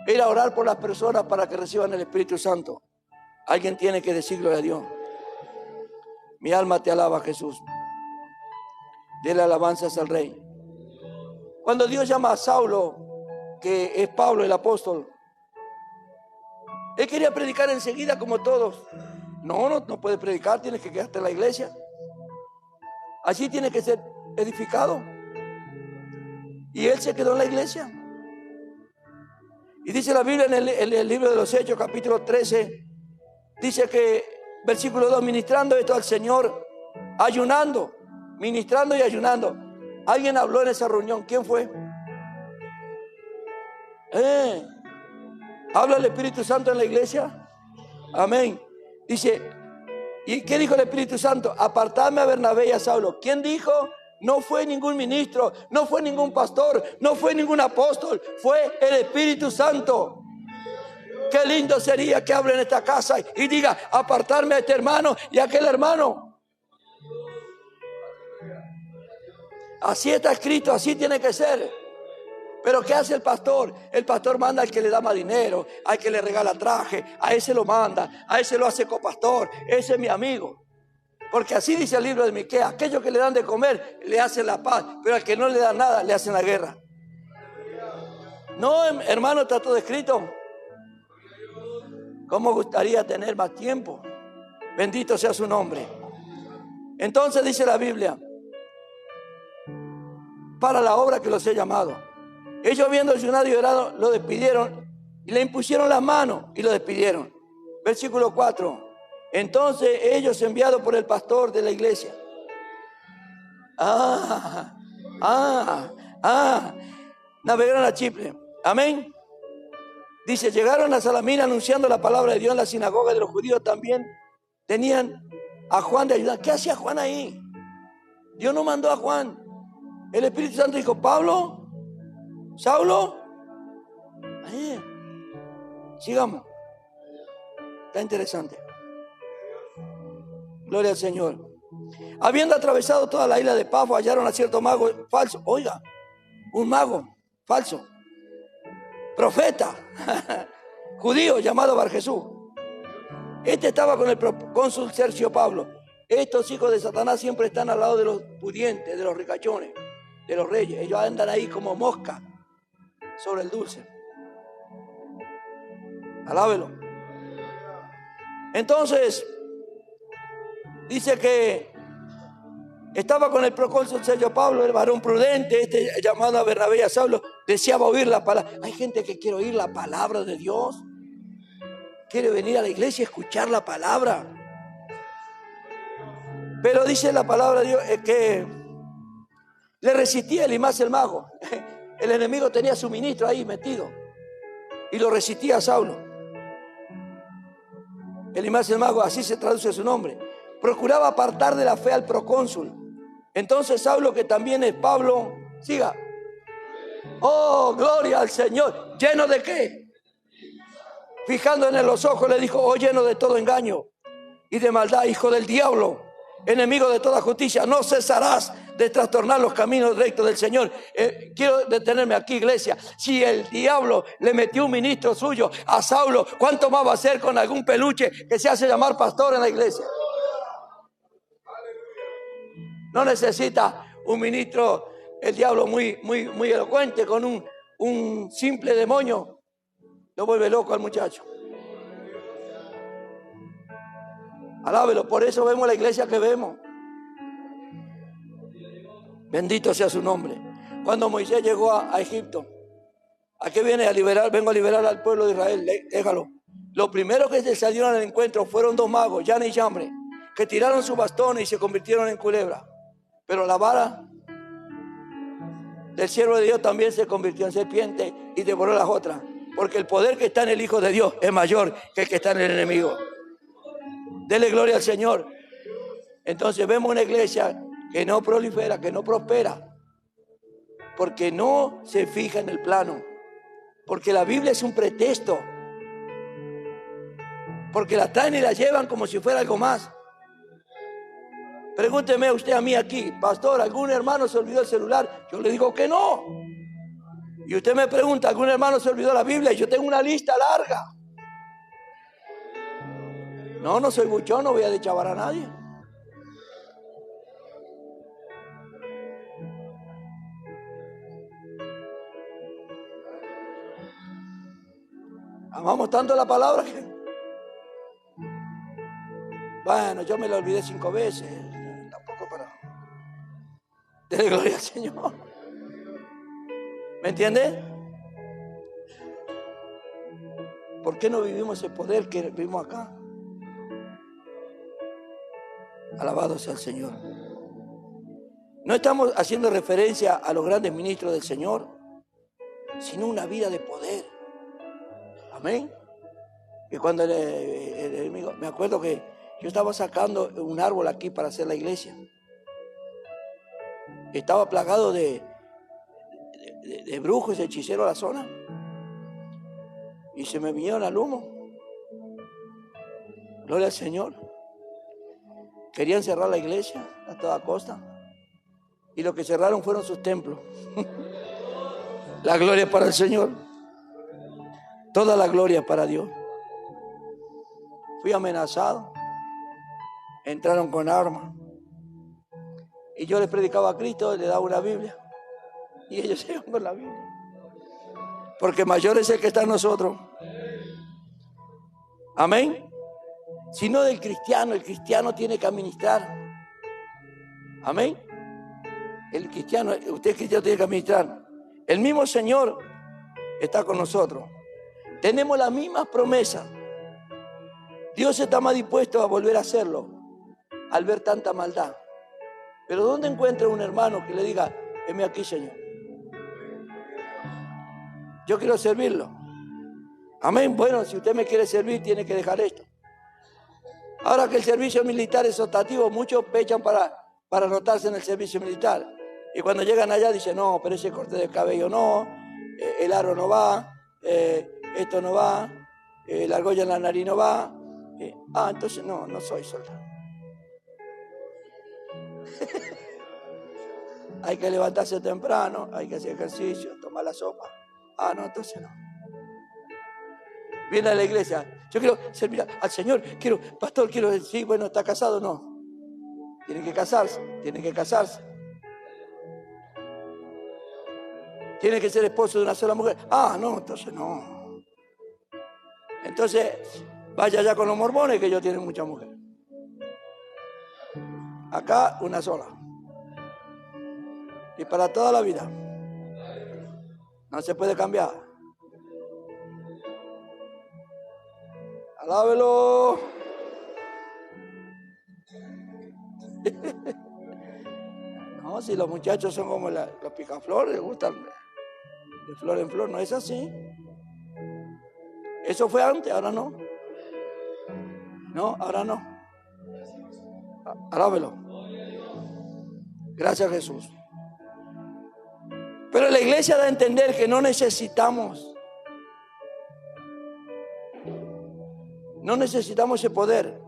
era orar por las personas para que reciban el Espíritu Santo. Alguien tiene que decirle a Dios. Mi alma te alaba, Jesús. Dele alabanzas al Rey. Cuando Dios llama a Saulo, que es Pablo el apóstol, él quería predicar enseguida como todos. No puede predicar, tienes que quedarte en la iglesia. Allí tiene que ser edificado. Y él se quedó en la iglesia. Y dice la Biblia en el libro de los Hechos, capítulo 13, dice que, versículo 2, ministrando esto al Señor, ayunando, ministrando y ayunando. ¿Alguien habló en esa reunión? ¿Quién fue? ¿Habla el Espíritu Santo en la iglesia? Amén. Dice, ¿y qué dijo el Espíritu Santo? Apartadme a Bernabé y a Saulo. ¿Quién dijo? No fue ningún ministro, no fue ningún pastor, no fue ningún apóstol, fue el Espíritu Santo. Qué lindo sería que hable en esta casa y diga, apartarme a este hermano y a aquel hermano. Así está escrito, así tiene que ser. Pero ¿qué hace el pastor? El pastor manda al que le da más dinero, al que le regala traje, a ese lo manda, a ese lo hace copastor, ese es mi amigo. Porque así dice el libro de Miqueas, aquellos que le dan de comer le hacen la paz, pero al que no le da nada le hacen la guerra. No, hermano, está todo escrito. ¿Cómo gustaría tener más tiempo? Bendito sea su nombre. Entonces dice la Biblia, para la obra que los he llamado. Ellos habiendo ayunado y orado, lo despidieron y le impusieron las manos y lo despidieron. Versículo 4. Entonces ellos, enviados por el pastor de la iglesia, navegaron a Chipre. Amén. Dice, llegaron a Salamina anunciando la palabra de Dios en la sinagoga de los judíos. También tenían a Juan de ayudante. ¿Qué hacía Juan ahí? Dios no mandó a Juan. El Espíritu Santo dijo, Pablo, Saulo, ahí. Sigamos. Está interesante. Gloria al Señor. Habiendo atravesado toda la isla de Pafos, hallaron a cierto mago falso. Oiga, un mago falso, profeta, judío, llamado Barjesús. Este estaba con el procónsul Sergio Pablo. Estos hijos de Satanás siempre están al lado de los pudientes, de los ricachones, de los reyes. Ellos andan ahí como mosca sobre el dulce. Alábelo. Entonces, dice que estaba con el procónsul Sergio Pablo, el varón prudente, llamado a Bernabé y a Saulo, deseaba oír la palabra. Hay gente que quiere oír la palabra de Dios. Quiere venir a la iglesia a escuchar la palabra. Pero dice la palabra de Dios que le resistía Elimas el mago. El enemigo tenía su ministro ahí metido y lo resistía a Saulo. Elimas el mago, así se traduce su nombre. Procuraba apartar de la fe al procónsul. Entonces Saulo, que también es Pablo, siga. Oh, gloria al Señor. ¿Lleno de qué? Fijándole en los ojos le dijo, oh, lleno de todo engaño y de maldad, hijo del diablo, enemigo de toda justicia, no cesarás de trastornar los caminos rectos del Señor. Quiero detenerme aquí, iglesia. Si el diablo le metió un ministro suyo a Saulo, ¿cuánto más va a hacer con algún peluche que se hace llamar pastor en la iglesia? No necesita un ministro, el diablo muy elocuente, con un simple demonio. Lo vuelve loco al muchacho. Alábelo, por eso vemos la iglesia que vemos. Bendito sea su nombre. Cuando Moisés llegó a Egipto, ¿a qué viene? A liberar, vengo a liberar al pueblo de Israel. Déjalo. Lo primero que se salieron al encuentro fueron dos magos, Jan y Jambre, que tiraron su bastón y se convirtieron en culebra. Pero la vara del siervo de Dios también se convirtió en serpiente y devoró las otras. Porque el poder que está en el Hijo de Dios es mayor que el que está en el enemigo. Dele gloria al Señor. Entonces vemos una iglesia que no prolifera, que no prospera, porque no se fija en el plano. Porque la Biblia es un pretexto. Porque la traen y la llevan como si fuera algo más. Pregúnteme usted a mí aquí, pastor, ¿algún hermano se olvidó el celular? Yo le digo que no. Y usted me pregunta, ¿algún hermano se olvidó la Biblia? Y yo tengo una lista larga. No soy buchón, no voy a deschavar a nadie. Amamos tanto la palabra que... Bueno, yo me la olvidé 5 veces. Tampoco para... Dele gloria al Señor. ¿Me entiende? ¿Por qué no vivimos el poder que vivimos acá? Alabado sea el Señor. No estamos haciendo referencia a los grandes ministros del Señor, sino una vida de poder. Amén. Que cuando el enemigo, me acuerdo que yo estaba sacando un árbol aquí para hacer la iglesia. Estaba plagado de brujos y hechiceros a la zona. Y se me vinieron al humo. Gloria al Señor. Querían cerrar la iglesia a toda costa. Y lo que cerraron fueron sus templos. La gloria para el Señor. Toda la gloria para Dios. Fui amenazado. Entraron con armas. Y yo les predicaba a Cristo, les daba una Biblia. Y ellos se iban con la Biblia. Porque mayor es el que está en nosotros. Amén. Sino del cristiano. El cristiano tiene que administrar. Amén. El cristiano, usted cristiano tiene que administrar. El mismo Señor está con nosotros. Tenemos las mismas promesas. Dios está más dispuesto a volver a hacerlo al ver tanta maldad. Pero ¿dónde encuentra un hermano que le diga, heme aquí, Señor? Yo quiero servirlo. Amén. Bueno, si usted me quiere servir, tiene que dejar esto. Ahora que el servicio militar es optativo, muchos pechan para anotarse en el servicio militar. Y cuando llegan allá dicen, no, pero ese corte de cabello no, el aro no va, esto no va, la argolla en la nariz no va. Entonces no soy soldado. Hay que levantarse temprano, hay que hacer ejercicio, tomar la sopa. No, entonces no. Viene a la iglesia, yo quiero servir al Señor, pastor, quiero decir, bueno, ¿está casado? No. Tiene que casarse. Tiene que ser esposo de una sola mujer. No, entonces no. Entonces, vaya allá con los mormones, que ellos tienen muchas mujeres. Acá, una sola. Y para toda la vida. No se puede cambiar. Alábelo. No, si los muchachos son como los picaflores, les gustan de flor en flor, no es así. Eso fue antes, ahora no. No, ahora no. Alábelo. Gracias, Jesús. Pero la iglesia da a entender que no necesitamos ese poder.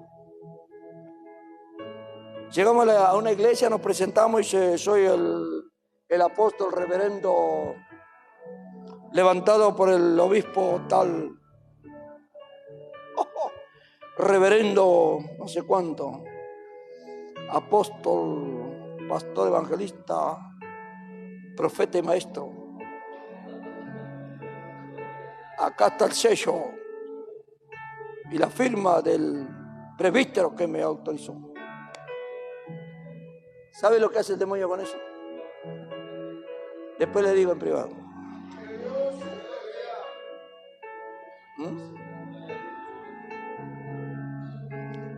Llegamos a una iglesia, nos presentamos y dice, soy el apóstol reverendo levantado por el obispo tal, reverendo no sé cuánto, apóstol, pastor, evangelista, profeta y maestro. Acá está el sello y la firma del presbítero que me autorizó. ¿Sabe lo que hace el demonio con eso? Después le digo en privado.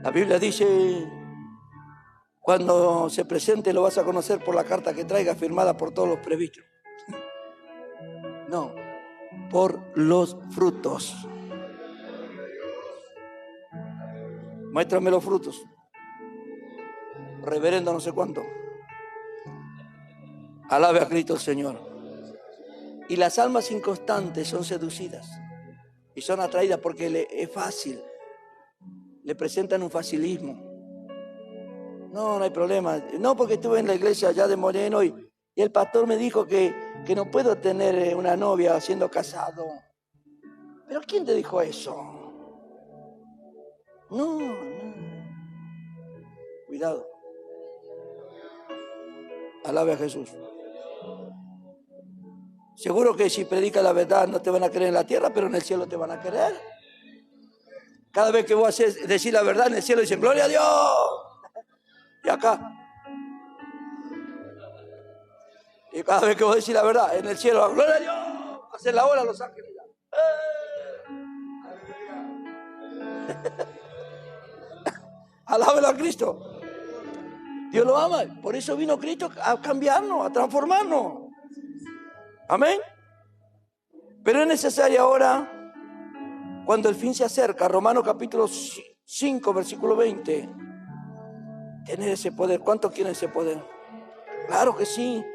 La Biblia dice, cuando se presente lo vas a conocer por la carta que traiga firmada por todos los presbíteros. No, por los frutos. Muéstrame los frutos. Reverendo no sé cuánto. Alabe a Cristo el Señor. Y las almas inconstantes son seducidas y son atraídas porque es fácil. Le presentan un facilismo. No hay problema. No, porque estuve en la iglesia allá de Moreno y el pastor me dijo que no puedo tener una novia siendo casado. ¿Pero quién te dijo eso? No. Cuidado. Alabe a Jesús. Seguro que si predicas la verdad no te van a creer en la tierra, pero en el cielo te van a creer. Cada vez que vos decís la verdad en el cielo dicen gloria a Dios. Y acá. Y cada vez que vos decís la verdad en el cielo, gloria a Dios. Hacen la hora los ángeles. Alábelo a Cristo. Dios lo ama. Por eso vino Cristo a cambiarnos, a transformarnos. Amén. Pero es necesario ahora, cuando el fin se acerca, Romanos capítulo 5, versículo 20, tener ese poder. ¿Cuántos quieren ese poder? Claro que sí.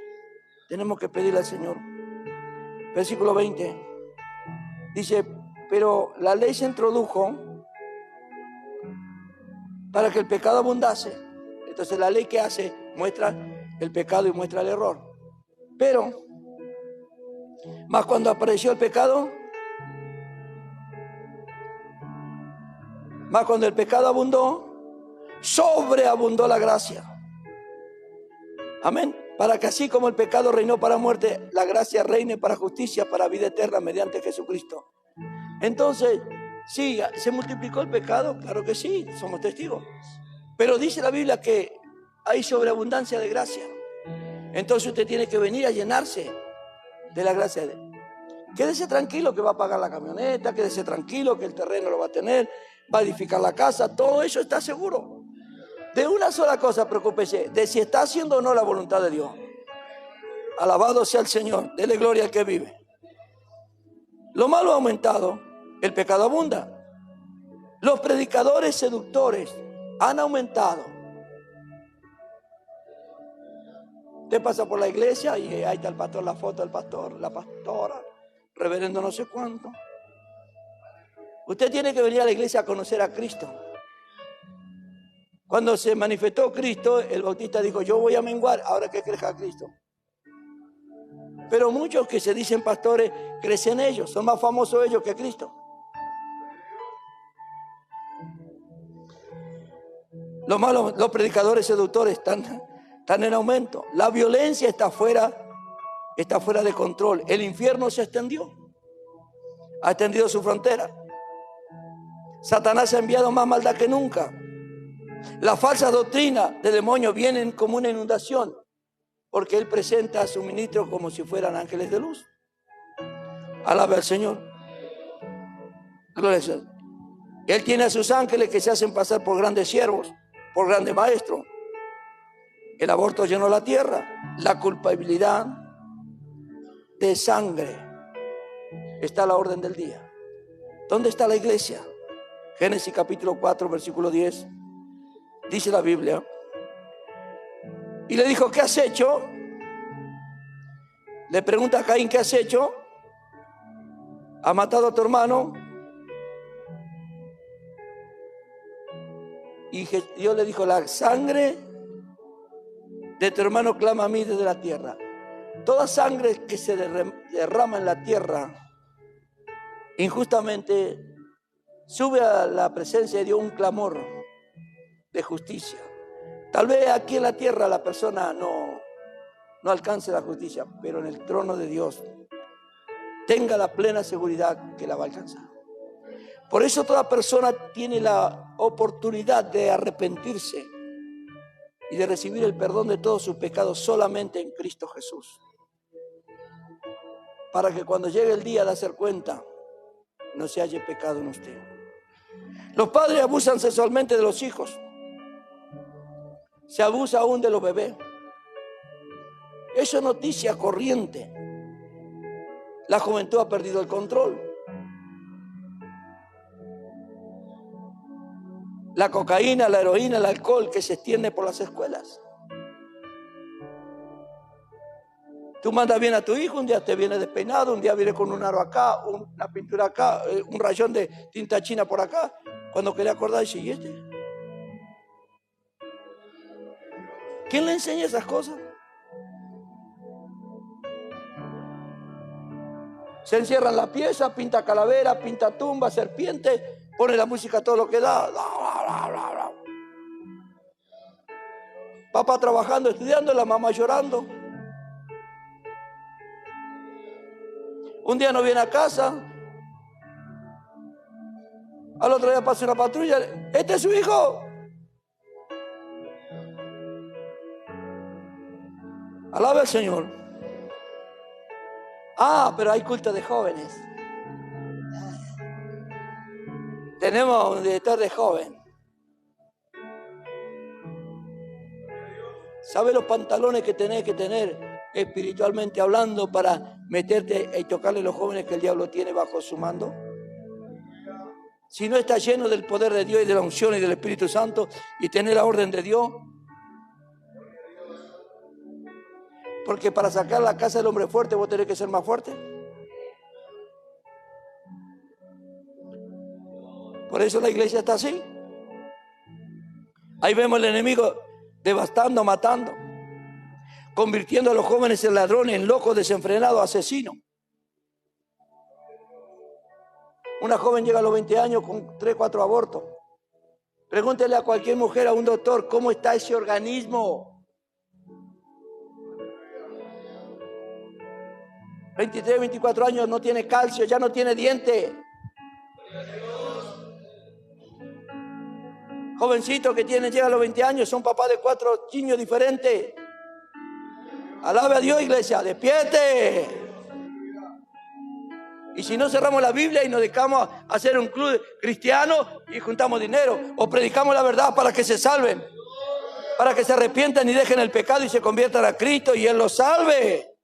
Tenemos que pedirle al Señor. Versículo 20. Dice, pero la ley se introdujo para que el pecado abundase. Entonces la ley, ¿qué hace? Muestra el pecado y muestra el error. Pero, más cuando apareció el pecado, más cuando el pecado abundó, sobreabundó la gracia. Amén. Para que así como el pecado reinó para muerte, la gracia reine para justicia, para vida eterna mediante Jesucristo. Entonces, sí, ¿se multiplicó el pecado? Claro que sí, somos testigos. Pero dice la Biblia que hay sobreabundancia de gracia. Entonces usted tiene que venir a llenarse de la gracia de Él. Quédese tranquilo que va a pagar la camioneta, quédese tranquilo que el terreno lo va a tener. va a edificar la casa, todo eso está seguro. De una sola cosa preocúpese, de si está haciendo o no la voluntad de Dios. Alabado sea el Señor, dele gloria al que vive. Lo malo ha aumentado, el pecado abunda. Los predicadores seductores han aumentado. Usted pasa por la iglesia y ahí está el pastor, la foto del pastor, la pastora, reverendo no sé cuánto. Usted tiene que venir a la iglesia a conocer a Cristo. Cuando se manifestó Cristo, el bautista dijo, yo voy a menguar, ahora que crezca Cristo. Pero muchos que se dicen pastores, crecen ellos, son más famosos ellos que Cristo. Los predicadores seductores están en aumento. La violencia está fuera de control. El infierno se extendió. Ha extendido su frontera. Satanás ha enviado más maldad que nunca. La falsa doctrina de demonios vienen como una inundación, porque él presenta a sus ministros como si fueran ángeles de luz. Alabe al Señor. Gloria al Señor. Él tiene a sus ángeles que se hacen pasar por grandes siervos, por grandes maestros. El aborto llenó la tierra. La culpabilidad de sangre está a la orden del día. ¿Dónde está la iglesia? Génesis capítulo 4, versículo 10. Dice la Biblia. Y le dijo, ¿qué has hecho? Le pregunta a Caín, ¿qué has hecho? ¿Ha matado a tu hermano? Y Dios le dijo, la sangre de tu hermano clama a mí desde la tierra. Toda sangre que se derrama en la tierra injustamente sube a la presencia de Dios un clamor de justicia. Tal vez aquí en la tierra la persona no alcance la justicia, pero en el trono de Dios tenga la plena seguridad que la va a alcanzar. Por eso toda persona tiene la oportunidad de arrepentirse y de recibir el perdón de todos sus pecados solamente en Cristo Jesús. Para que cuando llegue el día de hacer cuenta, no se halle pecado en usted. Los padres abusan sexualmente de los hijos. Se abusa aún de los bebés. Eso es noticia corriente. La juventud ha perdido el control. La cocaína, la heroína, el alcohol que se extiende por las escuelas. Tú mandas bien a tu hijo, un día te viene despeinado, un día viene con un aro acá, una pintura acá, un rayón de tinta china por acá. Cuando quería acordar, dice, ¿y este? ¿Quién le enseña esas cosas? Se encierra en la pieza, pinta calavera, pinta tumba, serpiente, pone la música a todo lo que da. Papá trabajando, estudiando, la mamá llorando. Un día no viene a casa. Al otro día pasa una patrulla. ¿Este es su hijo? Alabe al Señor. Pero hay culto de jóvenes. Tenemos un director de joven. ¿Sabe los pantalones que tenés que tener espiritualmente hablando para meterte y tocarle a los jóvenes que el diablo tiene bajo su mando? Si no está lleno del poder de Dios y de la unción y del Espíritu Santo y tener la orden de Dios. Porque para sacar la casa del hombre fuerte vos tenés que ser más fuerte. Por eso la iglesia está así. Ahí vemos al enemigo devastando, matando, convirtiendo a los jóvenes en ladrones, en locos, desenfrenados, asesinos. Una joven llega a los 20 años con 3, 4 abortos. Pregúntele a cualquier mujer, a un doctor, ¿cómo está ese organismo? 23, 24 años, no tiene calcio, ya no tiene diente. Jovencitos que llega a los 20 años, son papás de 4 niños diferentes. Alabe a Dios, iglesia, despierte. Y si no, cerramos la Biblia y nos dedicamos a hacer un club cristiano y juntamos dinero. O predicamos la verdad para que se salven, para que se arrepientan y dejen el pecado y se conviertan a Cristo y Él los salve.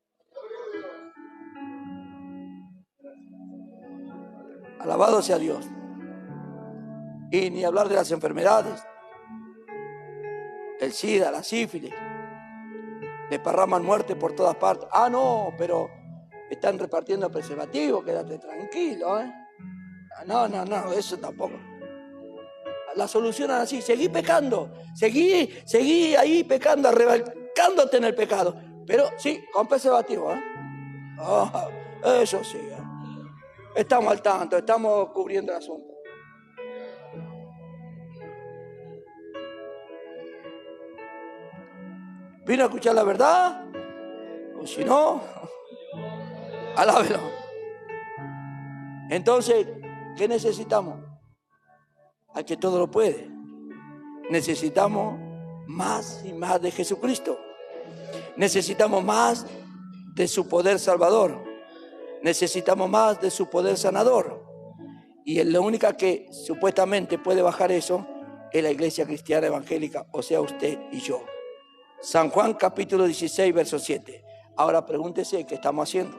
Alabado sea Dios. Y ni hablar de las enfermedades, el SIDA, la sífilis, desparraman muerte por todas partes. Ah, no, pero están repartiendo preservativos, quédate tranquilo, ¿eh? No, eso tampoco. La solucionan así: seguí pecando, seguí ahí pecando, arrebalcándote en el pecado, pero sí, con preservativo, ¿eh? Oh, eso sí, ¿eh? Estamos al tanto, estamos cubriendo el asunto. ¿Vino a escuchar la verdad? O si no, alábelo. Entonces, ¿qué necesitamos? Al que todo lo puede. Necesitamos más y más de Jesucristo. Necesitamos más de su poder salvador. Necesitamos más de su poder sanador. Y la única que supuestamente puede bajar eso es la iglesia cristiana evangélica, o sea, usted y yo. San Juan capítulo 16, verso 7. Ahora pregúntese qué estamos haciendo.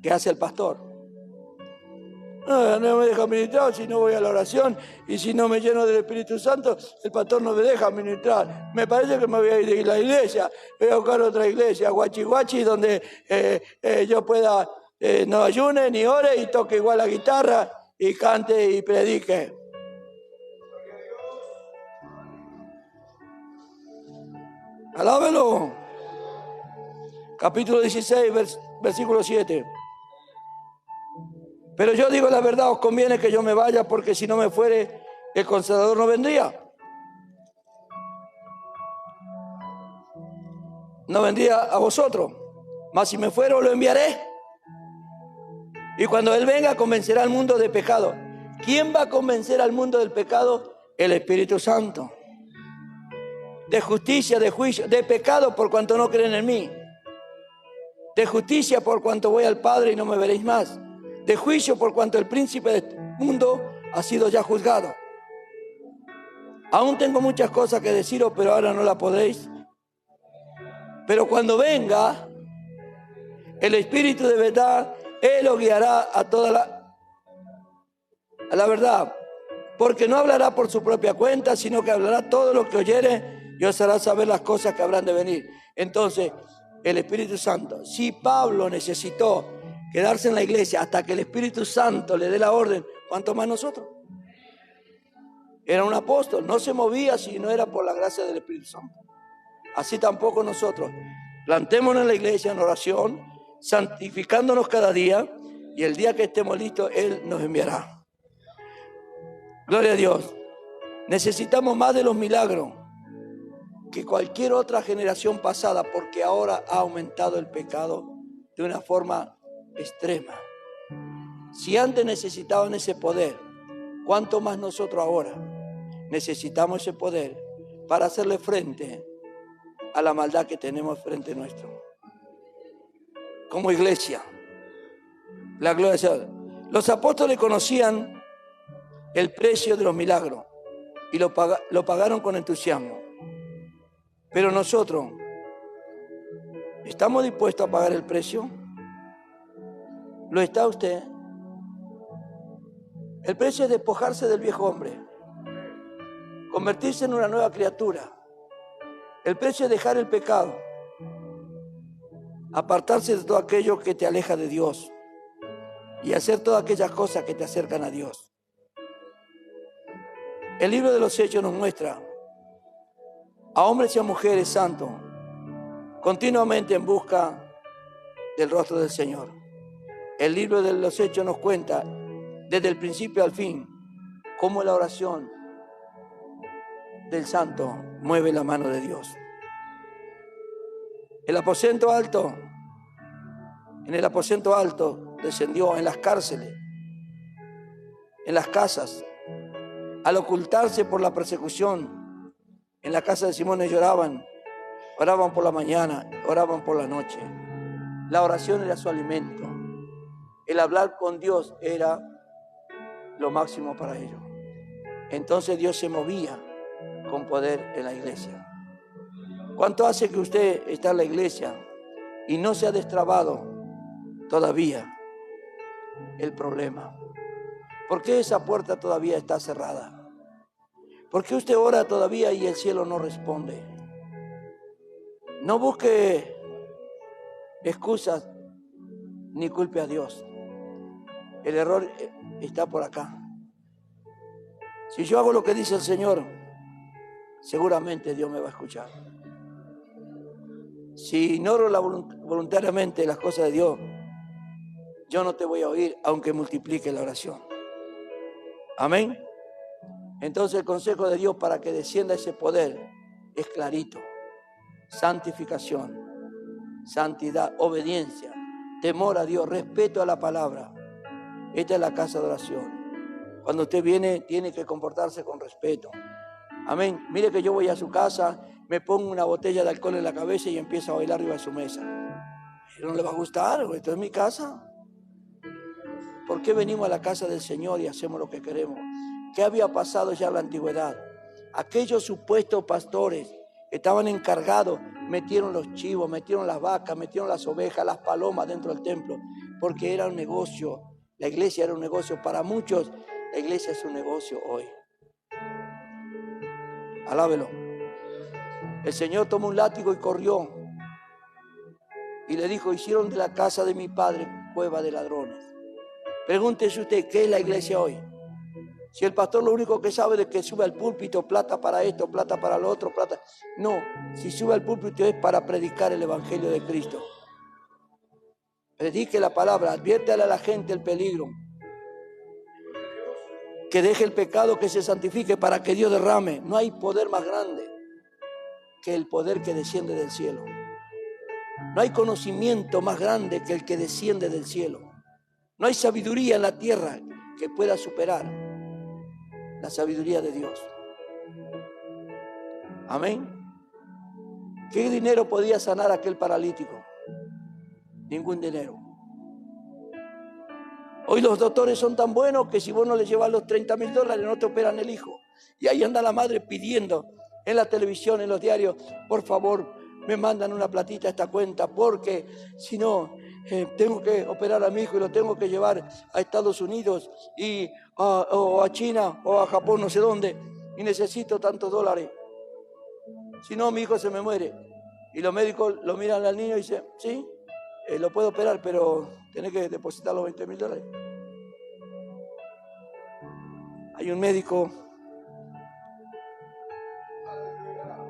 ¿Qué hace el pastor? No me deja ministrar si no voy a la oración, y si no me lleno del Espíritu Santo, el pastor no me deja ministrar. Me parece que me voy a ir de la iglesia, voy a buscar otra iglesia, guachi, donde yo pueda, no ayune ni ore y toque igual la guitarra y cante y predique. Alábelo. Capítulo 16, versículo 7. Pero yo digo la verdad, os conviene que yo me vaya, porque si no me fuere, el Consolador no vendría. No vendría a vosotros, mas si me fuere, os lo enviaré. Y cuando Él venga, convencerá al mundo de pecado. ¿Quién va a convencer al mundo del pecado? El Espíritu Santo. De justicia, de juicio, de pecado por cuanto no creen en mí. De justicia por cuanto voy al Padre y no me veréis más. De juicio por cuanto el príncipe de este mundo ha sido ya juzgado. Aún tengo muchas cosas que deciros, pero ahora no las podéis. Pero cuando venga el Espíritu de verdad, Él os guiará a toda la verdad. Porque no hablará por su propia cuenta, sino que hablará todo lo que oyere y os hará saber las cosas que habrán de venir. Entonces, el Espíritu Santo, si Pablo necesitó quedarse en la iglesia hasta que el Espíritu Santo le dé la orden, ¿cuánto más nosotros? Era un apóstol, no se movía si no era por la gracia del Espíritu Santo. Así tampoco nosotros. Plantémonos en la iglesia en oración, santificándonos cada día, y el día que estemos listos, Él nos enviará. Gloria a Dios. Necesitamos más de los milagros que cualquier otra generación pasada, porque ahora ha aumentado el pecado de una forma extrema. Si antes necesitaban ese poder, ¿cuánto más nosotros ahora necesitamos ese poder para hacerle frente a la maldad que tenemos frente nuestro? Como iglesia, la gloria sea. Los apóstoles conocían el precio de los milagros y lo pagaron con entusiasmo. Pero nosotros, ¿estamos dispuestos a pagar el precio? ¿Lo está usted? El precio es despojarse del viejo hombre, convertirse en una nueva criatura. El precio es dejar el pecado, apartarse de todo aquello que te aleja de Dios y hacer todas aquellas cosas que te acercan a Dios. El libro de los Hechos nos muestra a hombres y a mujeres santos continuamente en busca del rostro del Señor. El libro de los Hechos nos cuenta desde el principio al fin cómo la oración del santo mueve la mano de Dios. En el aposento alto descendió, en las cárceles, en las casas, al ocultarse por la persecución. En la casa de Simón lloraban por la mañana, oraban por la noche. La oración era su alimento. El hablar con Dios era lo máximo para ellos. Entonces Dios se movía con poder en la iglesia. ¿Cuánto hace que usted está en la iglesia y no se ha destrabado todavía el problema? ¿Por qué esa puerta todavía está cerrada? ¿Por qué usted ora todavía y el cielo no responde? No busque excusas ni culpe a Dios. El error está por acá. Si yo hago lo que dice el Señor, seguramente Dios me va a escuchar. Si ignoro voluntariamente las cosas de Dios, yo no te voy a oír, aunque multiplique la oración. Amén. Entonces el consejo de Dios para que descienda ese poder es clarito: santificación, santidad, obediencia, temor a Dios, respeto a la palabra. Esta es la casa de oración. Cuando usted viene, tiene que comportarse con respeto. Amén. Mire que yo voy a su casa, me pongo una botella de alcohol en la cabeza y empiezo a bailar arriba de su mesa. ¿No le va a gustar? Esto es mi casa. ¿Por qué venimos a la casa del Señor y hacemos lo que queremos? ¿Qué había pasado ya en la antigüedad? Aquellos supuestos pastores que estaban encargados metieron los chivos, metieron las vacas, metieron las ovejas, las palomas dentro del templo, porque era un negocio. La iglesia era un negocio. Para muchos, la iglesia es un negocio hoy. Alábelo. El Señor tomó un látigo y corrió y le dijo: hicieron de la casa de mi padre cueva de ladrones. Pregúntese usted, ¿qué es la iglesia hoy? Si el pastor lo único que sabe es que sube al púlpito, plata para esto, plata para lo otro, plata. No, si sube al púlpito es para predicar el evangelio de Cristo. Predique la palabra, adviértale a la gente el peligro. Que deje el pecado, que se santifique para que Dios derrame. No hay poder más grande que el poder que desciende del cielo. No hay conocimiento más grande que el que desciende del cielo. No hay sabiduría en la tierra que pueda superar la sabiduría de Dios. Amén. ¿Qué dinero podía sanar a aquel paralítico? Ningún dinero. Hoy los doctores son tan buenos que si vos no le llevas los $30,000 no te operan el hijo. Y ahí anda la madre pidiendo en la televisión, en los diarios: por favor, me mandan una platita a esta cuenta, porque si no, tengo que operar a mi hijo y lo tengo que llevar a Estados Unidos o a China o a Japón, no sé dónde, y necesito tantos dólares. Si no, mi hijo se me muere. Y los médicos lo miran al niño y dicen: sí, lo puedo operar, pero tenés que depositar los $20,000. Hay un médico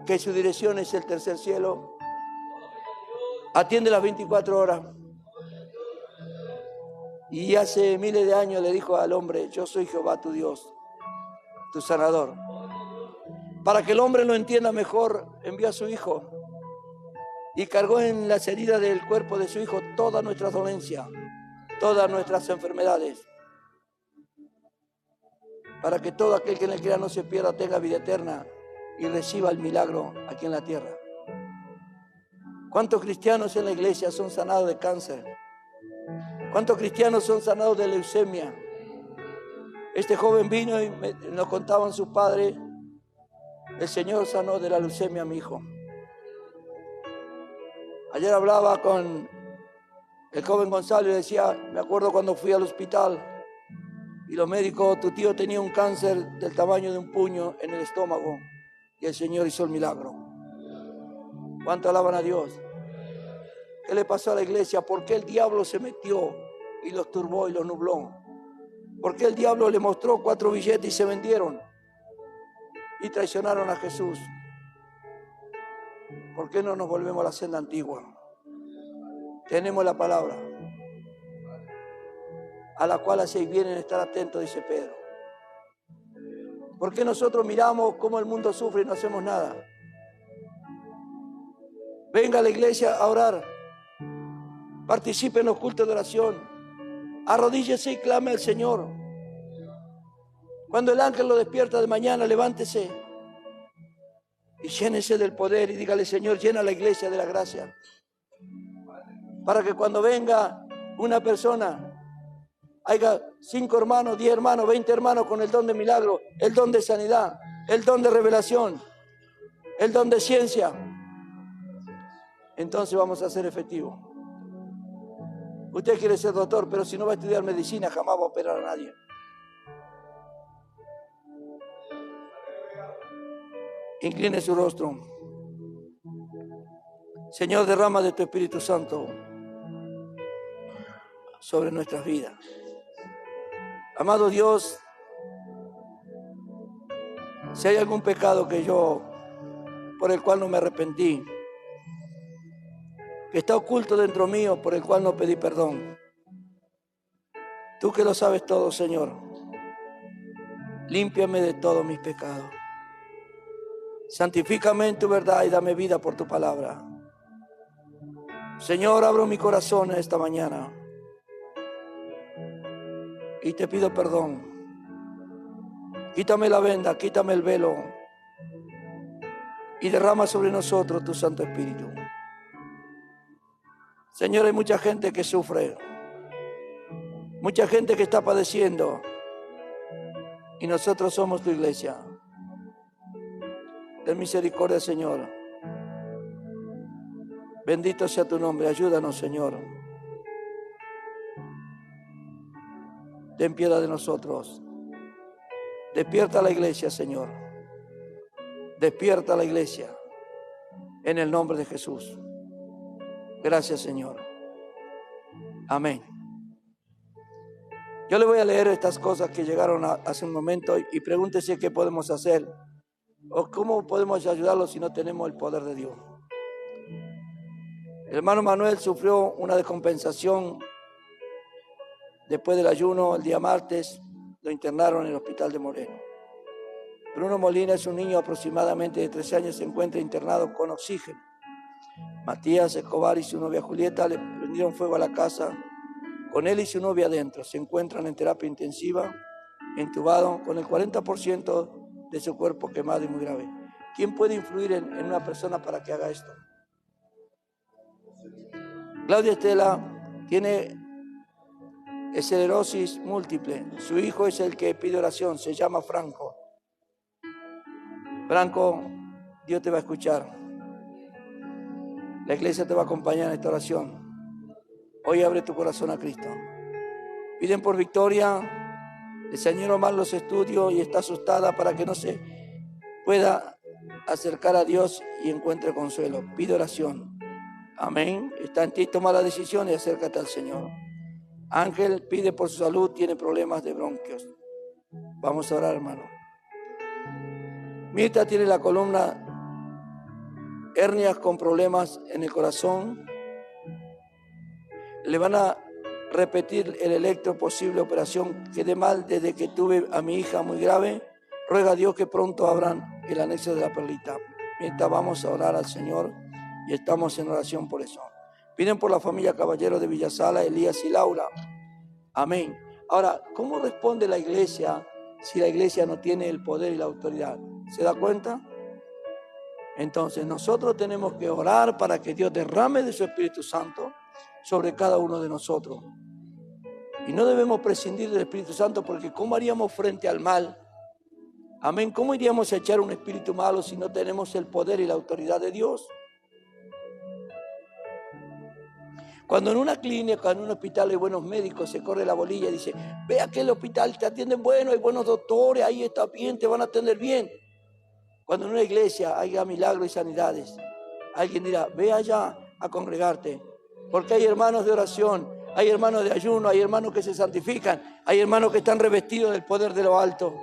que su dirección es el tercer cielo, atiende las 24 horas. Y hace miles de años le dijo al hombre: yo soy Jehová tu Dios, tu sanador. Para que el hombre lo entienda mejor, envió a su hijo y cargó en las heridas del cuerpo de su hijo todas nuestras dolencias, todas nuestras enfermedades, para que todo aquel que en él crea no se pierda, tenga vida eterna y reciba el milagro aquí en la tierra. ¿Cuántos cristianos en la iglesia son sanados de cáncer? ¿Cuántos cristianos son sanados de leucemia? Este joven vino y nos contaban sus padres: el Señor sanó de la leucemia a mi hijo. Ayer hablaba con el joven Gonzalo y decía: me acuerdo cuando fui al hospital y los médicos, tu tío tenía un cáncer del tamaño de un puño en el estómago, y el Señor hizo el milagro. ¿Cuánto alaban a Dios? ¿Qué le pasó a la iglesia? ¿Por qué el diablo se metió y los turbó y los nubló? ¿Por qué el diablo le mostró 4 billetes y se vendieron y traicionaron a Jesús? ¿Por qué no nos volvemos a la senda antigua? Tenemos la palabra, a la cual hacéis bien en estar atentos, dice Pedro. ¿Por qué nosotros miramos cómo el mundo sufre y no hacemos nada? Venga a la iglesia a orar, participe en los cultos de oración, arrodíllese y clame al Señor. Cuando el ángel lo despierta de mañana, levántese y llénese del poder y dígale: Señor, llena la iglesia de la gracia, para que cuando venga una persona haya 5 hermanos, 10 hermanos, 20 hermanos con el don de milagro, el don de sanidad, el don de revelación, el don de ciencia, entonces vamos a ser efectivos. Usted quiere ser doctor, pero si no va a estudiar medicina, jamás va a operar a nadie. Incline su rostro. Señor, derrama de tu Espíritu Santo sobre nuestras vidas. Amado Dios, si hay algún pecado por el cual no me arrepentí, que está oculto dentro mío, por el cual no pedí perdón, tú que lo sabes todo, Señor, límpiame de todos mis pecados. Santifícame en tu verdad y dame vida por tu palabra. Señor, abro mi corazón esta mañana y te pido perdón. Quítame la venda, quítame el velo y derrama sobre nosotros tu Santo Espíritu. Señor, hay mucha gente que sufre, mucha gente que está padeciendo y nosotros somos tu iglesia. Ten misericordia, Señor. Bendito sea tu nombre. Ayúdanos, Señor. Ten piedad de nosotros. Despierta la iglesia, Señor. Despierta la iglesia. En el nombre de Jesús. Gracias, Señor. Amén. Yo le voy a leer estas cosas que llegaron hace un momento y pregúntese qué podemos hacer o cómo podemos ayudarlos si no tenemos el poder de Dios. El hermano Manuel sufrió una descompensación después del ayuno el día martes, lo internaron en el hospital de Moreno. Bruno Molina es un niño aproximadamente de 13 años, se encuentra internado con oxígeno. Matías Escobar y su novia Julieta le prendieron fuego a la casa con él y su novia adentro. Se encuentran en terapia intensiva, entubado con el 40% de su cuerpo quemado y muy grave. ¿Quién puede influir en una persona para que haga esto? Claudia Estela tiene esclerosis múltiple. Su hijo es el que pide oración, se llama Franco. Franco, Dios te va a escuchar. La iglesia te va a acompañar en esta oración. Hoy abre tu corazón a Cristo. Piden por Victoria, le salieron mal los estudios y está asustada para que no se pueda acercar a Dios y encuentre consuelo. Pide oración. Amén. Está en ti, toma la decisión y acércate al Señor. Ángel pide por su salud, tiene problemas de bronquios. Vamos a orar, hermano. Mirta tiene la columna, hernias con problemas en el corazón. Le van a repetir el electro, posible operación. Quedé mal desde que tuve a mi hija muy grave. Ruega a Dios que pronto abran el anexo de la perlita. Mirta, vamos a orar al Señor y estamos en oración por eso. Piden por la familia Caballero de Villasala, Elías y Laura. Amén. Ahora, ¿cómo responde la iglesia si la iglesia no tiene el poder y la autoridad? ¿Se da cuenta? Entonces nosotros tenemos que orar para que Dios derrame de su Espíritu Santo sobre cada uno de nosotros. Y no debemos prescindir del Espíritu Santo, porque ¿cómo haríamos frente al mal? Amén. ¿Cómo iríamos a echar un espíritu malo si no tenemos el poder y la autoridad de Dios? Cuando en una clínica, en un hospital hay buenos médicos, se corre la bolilla y dice, ve a aquel hospital, te atienden bueno, hay buenos doctores, ahí está bien, te van a atender bien. Cuando en una iglesia haya milagros y sanidades, alguien dirá, ve allá a congregarte, porque hay hermanos de oración, hay hermanos de ayuno, hay hermanos que se santifican, hay hermanos que están revestidos del poder de lo alto.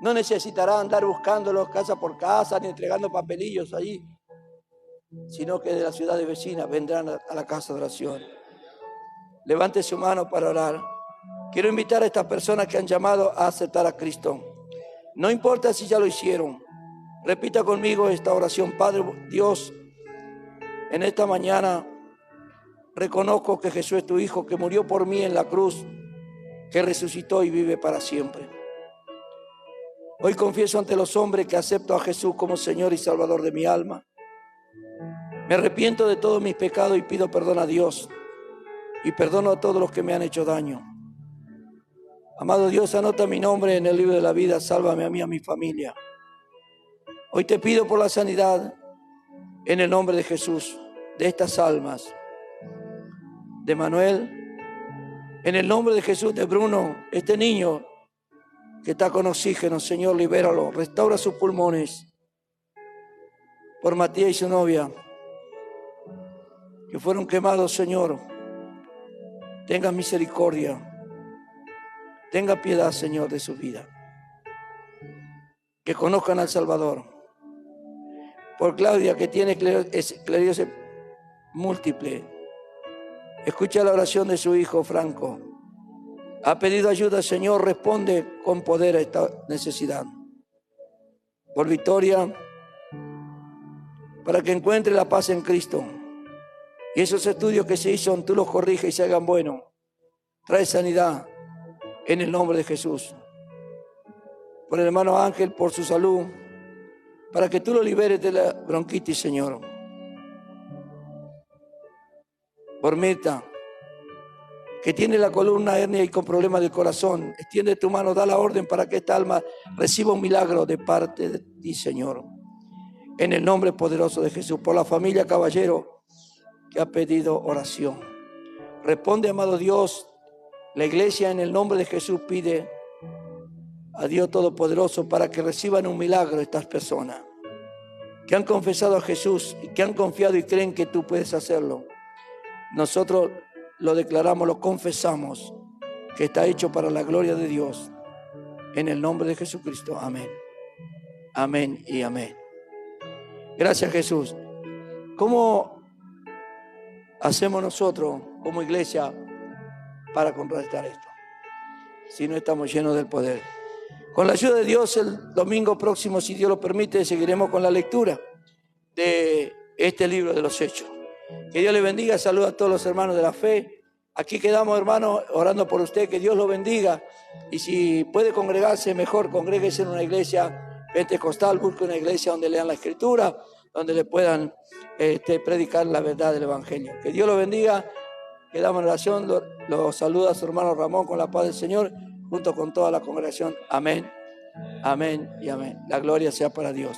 No necesitará andar buscándolos casa por casa, ni entregando papelillos allí, sino que de las ciudades vecinas vendrán a la casa de oración. Levante su mano para orar. Quiero invitar a estas personas que han llamado a aceptar a Cristo. No importa si ya lo hicieron. Repita conmigo esta oración. Padre Dios, en esta mañana reconozco que Jesús es tu Hijo, que murió por mí en la cruz, que resucitó y vive para siempre. Hoy confieso ante los hombres que acepto a Jesús como Señor y Salvador de mi alma. Me arrepiento de todos mis pecados y pido perdón a Dios. y perdono a todos los que me han hecho daño. Amado Dios, anota mi nombre en el libro de la vida, sálvame a mí y a mi familia. Hoy te pido por la sanidad en el nombre de Jesús, de estas almas, de Manuel, en el nombre de Jesús, de Bruno, este niño que está con oxígeno, Señor, libéralo, restaura sus pulmones. Por Matías y su novia, que fueron quemados, Señor, tenga misericordia, tenga piedad, Señor, de su vida. Que conozcan al Salvador. Por Claudia, que tiene esclerosis múltiple, escucha la oración de su hijo Franco. Ha pedido ayuda, Señor, responde con poder a esta necesidad. Por Victoria, para que encuentre la paz en Cristo. Y esos estudios que se hicieron, tú los corriges y se hagan buenos. Trae sanidad en el nombre de Jesús. Por el hermano Ángel, por su salud, para que tú lo liberes de la bronquitis, Señor. Por Mirta, que tiene la columna hernia y con problemas del corazón, extiende tu mano, da la orden para que esta alma reciba un milagro de parte de ti, Señor. En el nombre poderoso de Jesús. Por la familia Caballero, que ha pedido oración. Responde, amado Dios. La iglesia en el nombre de Jesús pide a Dios Todopoderoso para que reciban un milagro estas personas que han confesado a Jesús y que han confiado y creen que tú puedes hacerlo. Nosotros lo declaramos, lo confesamos, que está hecho para la gloria de Dios. En el nombre de Jesucristo. Amén. Amén y amén. Gracias, Jesús. ¿Cómo hacemos nosotros como iglesia para contrarrestar esto? Si no estamos llenos del poder. Con la ayuda de Dios, el domingo próximo, si Dios lo permite, seguiremos con la lectura de este libro de los Hechos. Que Dios le bendiga. Saluda a todos los hermanos de la fe. Aquí quedamos, hermanos, orando por usted. Que Dios lo bendiga. Y si puede congregarse, mejor congréguese en una iglesia pentecostal. Busque una iglesia donde lean la Escritura, donde le puedan predicar la verdad del Evangelio. Que Dios lo bendiga. Quedamos en oración. Lo saluda a su hermano Ramón con la paz del Señor, junto con toda la congregación. Amén, amén y amén. La gloria sea para Dios.